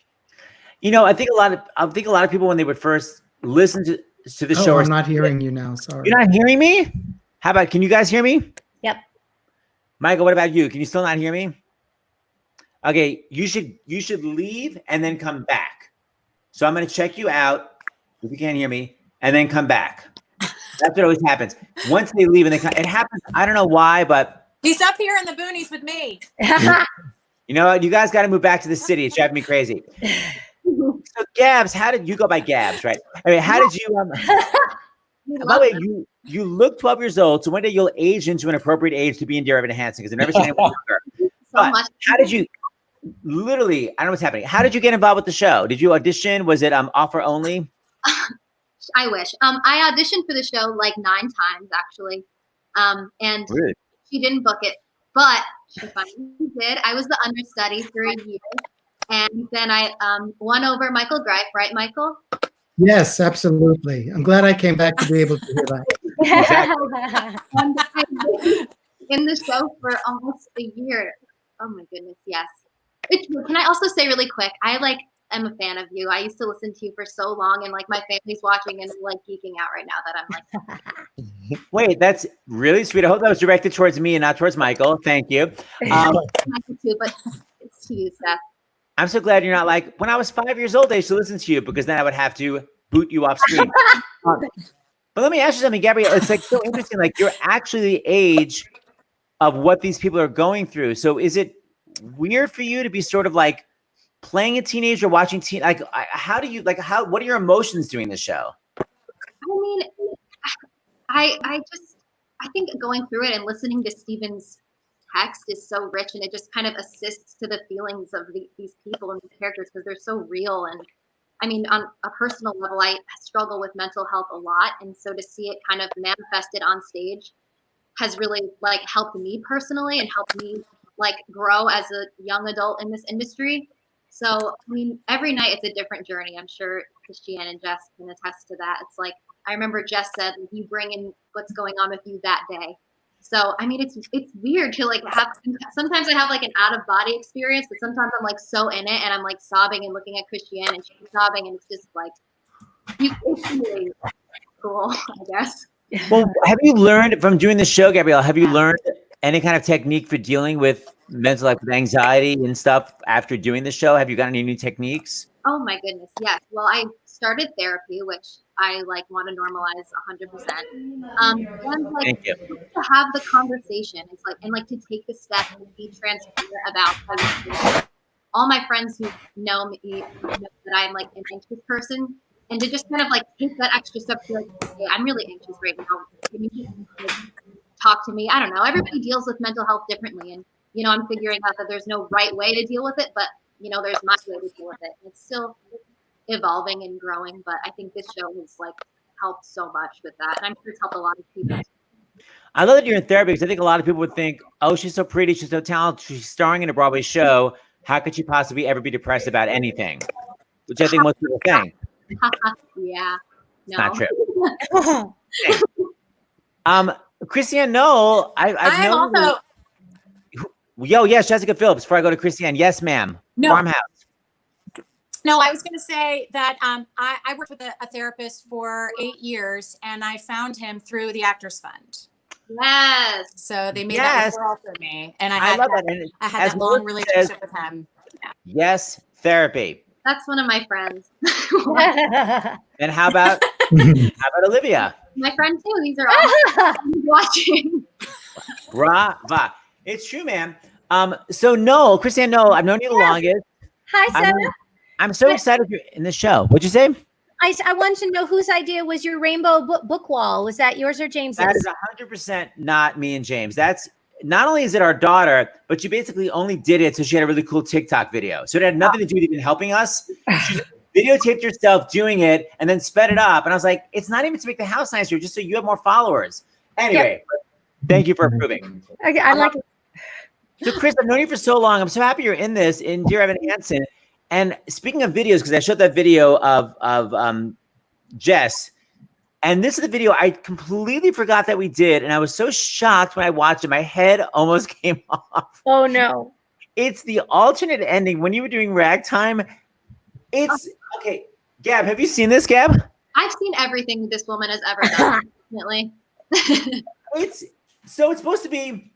Speaker 1: You know, I think a lot of people, when they would first listen to the show.
Speaker 10: I'm not hearing you now. Sorry.
Speaker 1: You're not hearing me? How about, can you guys hear me?
Speaker 5: Yep.
Speaker 1: Michael, what about you? Can you still not hear me? Okay, you should leave and then come back. So I'm going to check you out if you can't hear me, and then come back. That's what always happens. Once they leave and it happens. I don't know why, but
Speaker 3: He's up here in the boonies with me.
Speaker 1: you know what? You guys got to move back to the city. It's driving me crazy. So Gabs, how did you go by Gabs, right? I mean, how did you? By the way, you look 12 years old, so one day you'll age into an appropriate age to be in Dear Evan Hansen, because I've never seen anyone younger. But how did you? Literally, I don't know what's happening. How did you get involved with the show? Did you audition? Was it offer only?
Speaker 7: I wish. I auditioned for the show like 9 times actually, and
Speaker 1: really?
Speaker 7: She didn't book it, but she finally did. I was the understudy for a year, and then I won over Michael Greif, right, Michael?
Speaker 10: Yes, absolutely. I'm glad I came back to be able to hear that.
Speaker 7: And I was in the show for almost a year. Oh my goodness, yes. Can I also say really quick, I am a fan of you. I used to listen to you for so long, and my family's watching and geeking out right now that I'm
Speaker 1: Wait, that's really sweet. I hope that was directed towards me and not towards Michael. Thank you.
Speaker 7: Michael too, but it's to you, Seth.
Speaker 1: I'm so glad you're not when I was 5 years old, I used to listen to you, because then I would have to boot you off screen. But let me ask you something, Gabrielle. It's so interesting. You're actually the age of what these people are going through. So is it weird for you to be sort of playing a teenager, watching how do you what are your emotions doing the show?
Speaker 7: I mean, I think going through it and listening to Steven's text is so rich, and it just kind of assists to the feelings of these people and these characters, because they're so real. And I mean, on a personal level, I struggle with mental health a lot, and so to see it kind of manifested on stage has really helped me personally and helped me grow as a young adult in this industry. So, I mean, every night it's a different journey. I'm sure Christiane and Jess can attest to that. It's I remember Jess said, you bring in what's going on with you that day. So, I mean, it's weird to have, sometimes I have an out of body experience, but sometimes I'm so in it, and I'm sobbing and looking at Christiane and she's sobbing, and it's just it's really cool, I guess.
Speaker 1: Well, have you learned from doing the show, Gabrielle, have you learned any kind of technique for dealing with mental with anxiety and stuff after doing the show? Have you got any new techniques?
Speaker 7: Oh my goodness, yes. Well, I started therapy, which I want to normalize 100%. And
Speaker 1: Thank you.
Speaker 7: To have the conversation, it's and to take the step and be transparent about how you feel. All my friends who know me know that I'm an anxious person, and to just kind of take that extra step to hey, I'm really anxious right now. Can you just talk to me? I don't know. Everybody deals with mental health differently, and I'm figuring out that there's no right way to deal with it, but there's my way to deal with it. It's still evolving and growing, but I think this show has helped so much with that, and I'm sure it's helped a lot of people.
Speaker 1: I love that you're in therapy, because I think a lot of people would think, oh, she's so pretty, she's so talented, she's starring in a Broadway show. How could she possibly ever be depressed about anything? Which I think most people think.
Speaker 7: Yeah,
Speaker 1: no. Not true. Christiane, Noll, I've known
Speaker 3: also.
Speaker 1: Yo, yes, Jessica Phillips. Before I go to Christiane, yes, ma'am.
Speaker 3: No.
Speaker 1: Farmhouse.
Speaker 3: No, I was going to say that I worked with a therapist for 8 years, and I found him through the Actors Fund.
Speaker 7: Yes.
Speaker 3: So they made that referral for me, and I had that long relationship with him. Yeah.
Speaker 1: Yes, therapy.
Speaker 7: That's one of my friends.
Speaker 1: And how about Olivia?
Speaker 7: My friend too. These are all watching.
Speaker 1: Brava. It's true, man. So Noll, Christiane Noll, I've known you the longest.
Speaker 5: Hi, Sarah.
Speaker 1: I'm so excited you're in the show. What'd you say?
Speaker 5: I wanted to know whose idea was your rainbow book wall. Was that yours or James's?
Speaker 1: That is 100% not me and James. That's not only is it our daughter, but she basically only did it so she had a really cool TikTok video. So it had nothing to do with even helping us. She videotaped herself doing it and then sped it up. And I was like, it's not even to make the house nicer, just so you have more followers. Anyway, thank you for approving.
Speaker 5: I like it.
Speaker 1: So Chris, I've known you for so long. I'm so happy you're in this, in Dear Evan Hansen. And speaking of videos, because I showed that video of Jess, and this is the video I completely forgot that we did, and I was so shocked when I watched it. My head almost came off.
Speaker 5: Oh no!
Speaker 1: It's the alternate ending when you were doing Ragtime. It's okay. Gab, have you seen this, Gab?
Speaker 7: I've seen everything this woman has ever done. Definitely.
Speaker 1: It's supposed to be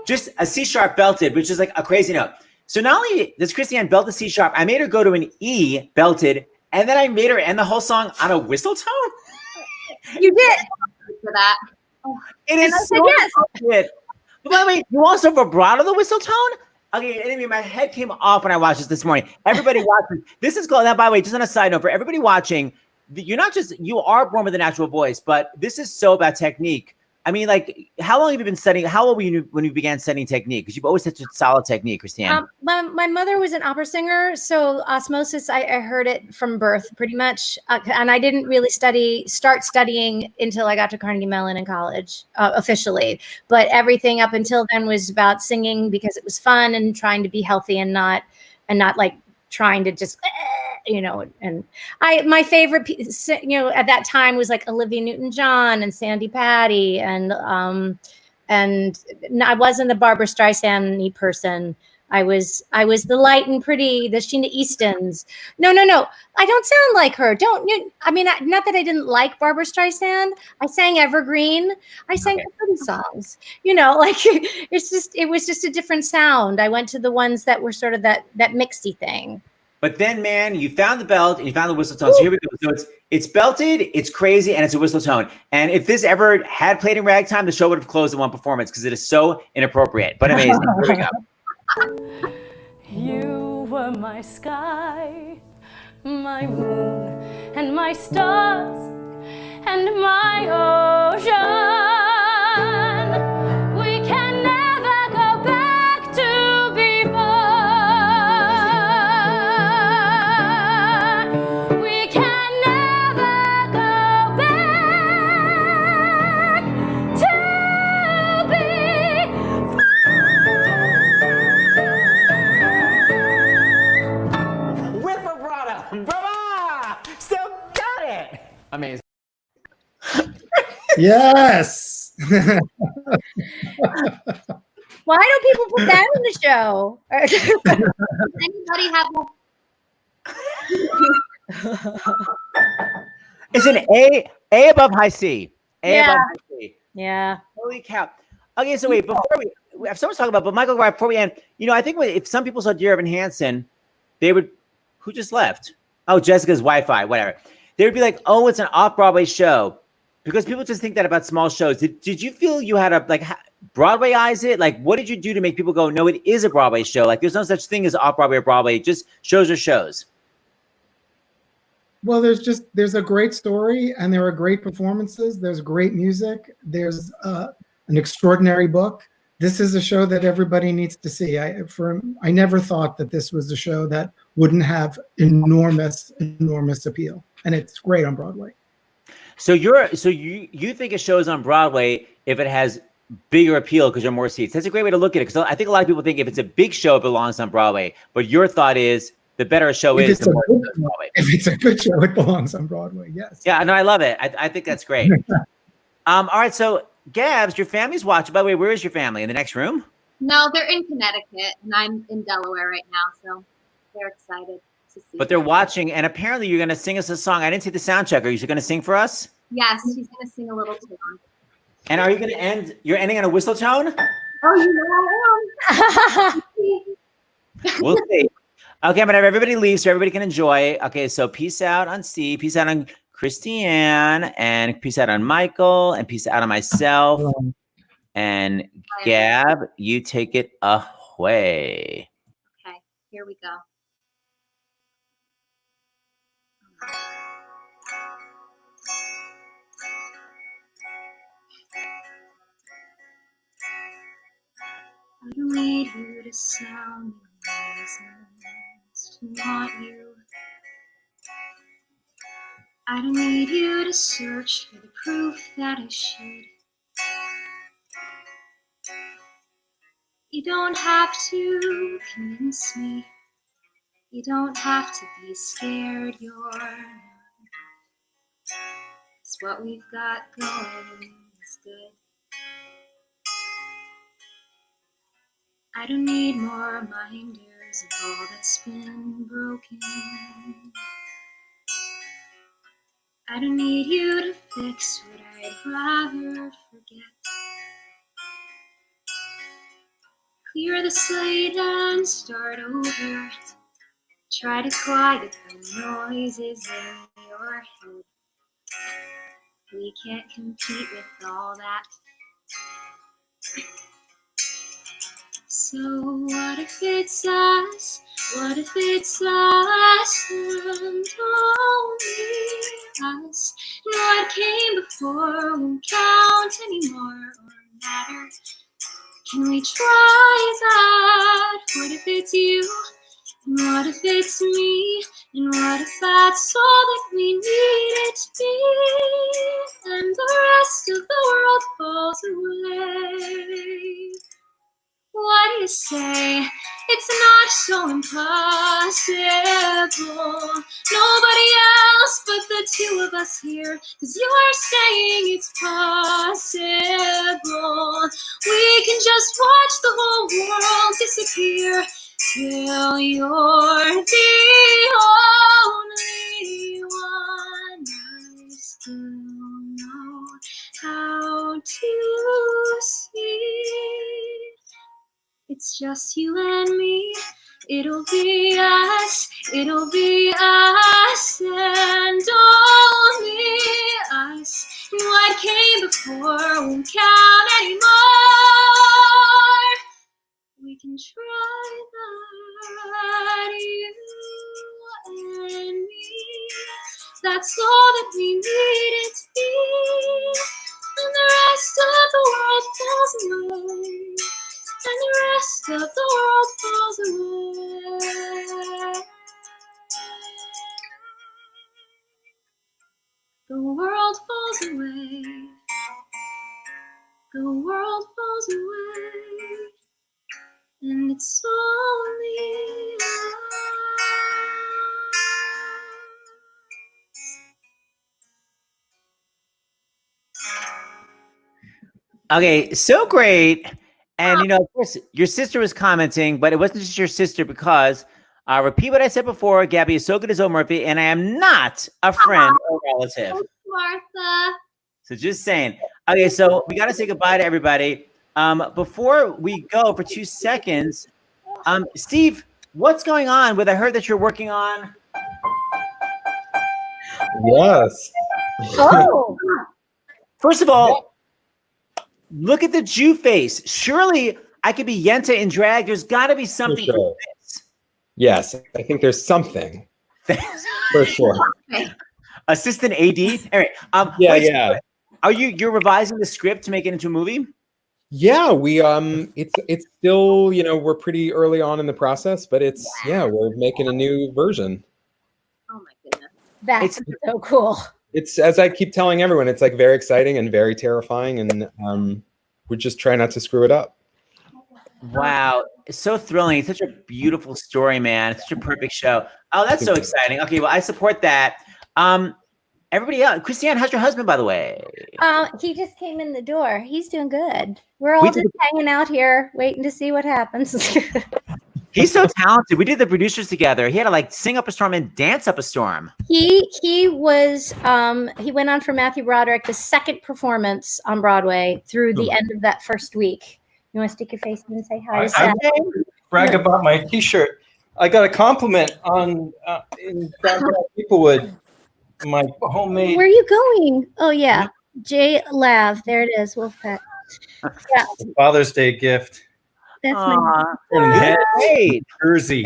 Speaker 1: just a C sharp belted, which is like a crazy note. So not only does Christiane belt the C sharp, I made her go to an E belted, and then I made her end the whole song on a whistle tone.
Speaker 5: You did
Speaker 7: for that.
Speaker 1: It is so good. But by the way, you also vibrato the whistle tone. Okay, anyway, my head came off when I watched this morning. Everybody watching, this is called. Now, by the way, just on a side note, for everybody watching, you are born with a natural voice, but this is so about technique. I mean, like, how long have you been studying? How old were you when you began studying technique? Because you've always had such solid technique, Christiane.
Speaker 5: My mother was an opera singer, so osmosis, I heard it from birth pretty much. And I didn't really start studying until I got to Carnegie Mellon in college, officially. But everything up until then was about singing because it was fun and trying to be healthy and not like trying to just, and my favorite, at that time was like Olivia Newton-John and Sandy Patty. And I wasn't a Barbara Streisand-y person. I was the light and pretty, the Sheena Eastons. No. I don't sound like her. Not that I didn't like Barbara Streisand. I sang Evergreen. I sang the pretty songs. It was just a different sound. I went to the ones that were sort of that mixy thing.
Speaker 1: But then, man, you found the belt and you found the whistle tone. So here we go. So it's belted, it's crazy, and it's a whistle tone. And if this ever had played in Ragtime, the show would have closed in one performance because it is so inappropriate, but amazing. Here we go.
Speaker 11: You were my sky, my moon, and my stars, and my ocean. We can never go back to before. We can never go back to before.
Speaker 1: With vibrato. Brava! Still got it. Amazing.
Speaker 10: Yes.
Speaker 5: Why don't people put that in the show?
Speaker 7: Does anybody have
Speaker 1: It's an A above high C. A above high C.
Speaker 5: Yeah.
Speaker 1: Holy cow. Okay, so wait, before we have so much to talk about, but Michael Greif, before we end, I think if some people saw Dear Evan Hansen, they would, who just left? Oh, Jessica's Wi-Fi, whatever. They would be like, oh, it's an off-Broadway show. Because people just think that about small shows. Did you feel you had to Broadwayize it? Like, what did you do to make people go, no, it is a Broadway show? Like, there's no such thing as off-Broadway or Broadway. Just shows are shows.
Speaker 10: Well, there's a great story and there are great performances. There's great music. There's an extraordinary book. This is a show that everybody needs to see. I never thought that this was a show that wouldn't have enormous appeal, and it's great on Broadway.
Speaker 1: So you think a show is on Broadway if it has bigger appeal because there are more seats. That's a great way to look at it, because I think a lot of people think if it's a big show, it belongs on Broadway. But your thought is the better a show is, the more it's on Broadway.
Speaker 10: If it's a good show, it belongs on Broadway. Yes.
Speaker 1: Yeah, no, I love it. I think that's great. All right, so Gabs, your family's watching. By the way, where is your family? In the next room?
Speaker 7: No, they're in Connecticut, and I'm in Delaware right now, so they're excited to see.
Speaker 1: But they're watching, and apparently you're going to sing us a song. I didn't see the sound check. Are you going to sing for us?
Speaker 7: Yes, she's going to sing a little tune.
Speaker 1: And are you going to end? You're ending on a whistle tone?
Speaker 7: Oh, you know I am.
Speaker 1: We'll see. Okay, I'm going to have everybody leave so everybody can enjoy. Okay, so peace out on C. Peace out on Christiane, and peace out on Michael, and peace out on myself. And Gab, you take it away.
Speaker 7: Okay, here we go. I don't need you to sound reasons to want you. I don't need you to search for the proof that I should. You don't have to convince me. You don't have to be scared. You're not. 'Cause what we've got going is good. I don't need more reminders of all that's been broken. I don't need you to fix what I'd rather forget. Clear the slate and start over. Try to quiet the noises in your head. We can't compete with all that. So what if it's us? What if it's us and only us? And what came before won't count anymore or matter. Can we try that? What if it's you? And what if it's me? And what if that's all that we need it to be? And the rest of the world falls away. What do you say? It's not so impossible. Nobody else but the two of us here. 'Cause you're saying it's possible. We can just watch the whole world disappear till you're the only one. I still know how to see. It's just you and me. It'll be us and only us. And what came before won't count anymore. We can try that, you and me. That's all that we need it to be. And the rest of the world falls away. And the rest of the world falls away. The world falls away. The world falls away. And it's only us.
Speaker 1: Okay, so great. And, you know, of course, your sister was commenting, but it wasn't just your sister because, repeat what I said before, Gabby is so good as O. Murphy, and I am not a friend or relative.
Speaker 7: Martha.
Speaker 1: So just saying. Okay, so we got to say goodbye to everybody. Before we go for 2 seconds, Steve, what's going on with, I heard that you're working on?
Speaker 9: Yes.
Speaker 5: Oh.
Speaker 1: First of all, look at the Jew face. Surely I could be Yenta in drag. There's got to be something
Speaker 9: For sure.
Speaker 1: for this.
Speaker 9: Yes, I think there's something for sure.
Speaker 1: Assistant AD. All right.
Speaker 9: Yeah.
Speaker 1: Are you're revising the script to make it into a movie?
Speaker 9: Yeah, we it's still, you know, we're pretty early on in the process, but we're making a new version.
Speaker 7: Oh my goodness.
Speaker 5: That's so cool.
Speaker 9: It's, as I keep telling everyone, it's like very exciting and very terrifying, and we just try not to screw it up.
Speaker 1: Wow. It's so thrilling. It's such a beautiful story, man. It's such a perfect show. Oh, that's so exciting. Okay, well, I support that. Everybody else, Christiane, how's your husband, by the way?
Speaker 5: He just came in the door. He's doing good. We're all just hanging out here, waiting to see what happens.
Speaker 1: He's so talented. We did the producers together. He had to like sing up a storm and dance up a storm.
Speaker 5: He was he went on for Matthew Broderick, the second performance on Broadway through the end of that first week. You want to stick your face in and say hi?
Speaker 12: I brag about my T-shirt. I got a compliment on in downtown Peoplewood. my homemade.
Speaker 5: Where are you going? Oh yeah, J Lav. There it is, Wolfpack. Yeah,
Speaker 12: Father's Day gift
Speaker 5: that's
Speaker 1: Aw,
Speaker 12: from Head
Speaker 1: great.
Speaker 12: Jersey.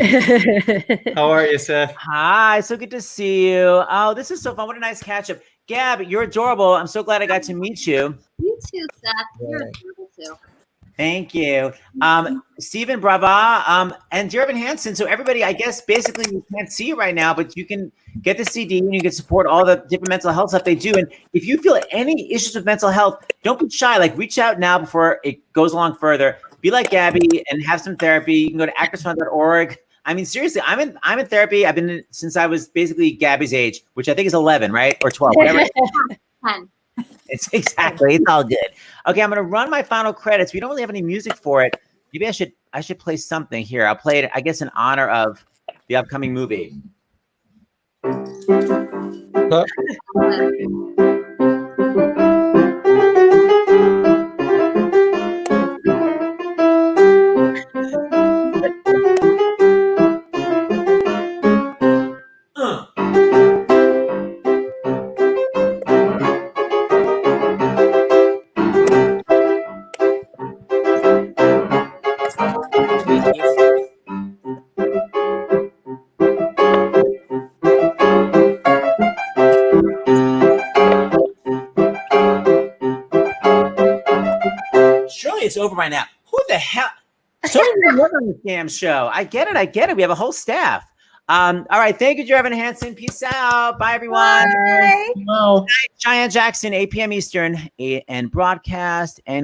Speaker 12: How are you, Seth?
Speaker 1: Hi, so good to see you. Oh, this is so fun. What a nice catch up. Gab, you're adorable. I'm so glad I got to meet you.
Speaker 7: You too, Seth. You're adorable too.
Speaker 1: Thank you. Steven, brava. And Evan Hansen. So everybody, I guess basically you can't see it right now, but you can get the CD and you can support all the different mental health stuff they do. And if you feel any issues with mental health, don't be shy. Like reach out now before it goes along further. Be like Gabby and have some therapy. You can go to actorsfund.org. I mean, seriously, I'm in therapy. I've been in since I was basically Gabby's age, which I think is 11, right? Or 12, whatever.
Speaker 7: 10.
Speaker 1: It's exactly. It's all good. Okay, I'm gonna run my final credits. We don't really have any music for it. Maybe I should play something here. I'll play it, I guess, in honor of the upcoming movie. Surely it's over by now. Who the hell? So many work on this damn show. I get it. We have a whole staff. All right. Thank you, Evan Hansen. Peace out. Bye, everyone.
Speaker 5: Bye.
Speaker 12: Wow.
Speaker 1: Cheyenne Jackson, 8 p.m. Eastern, and broadcast. And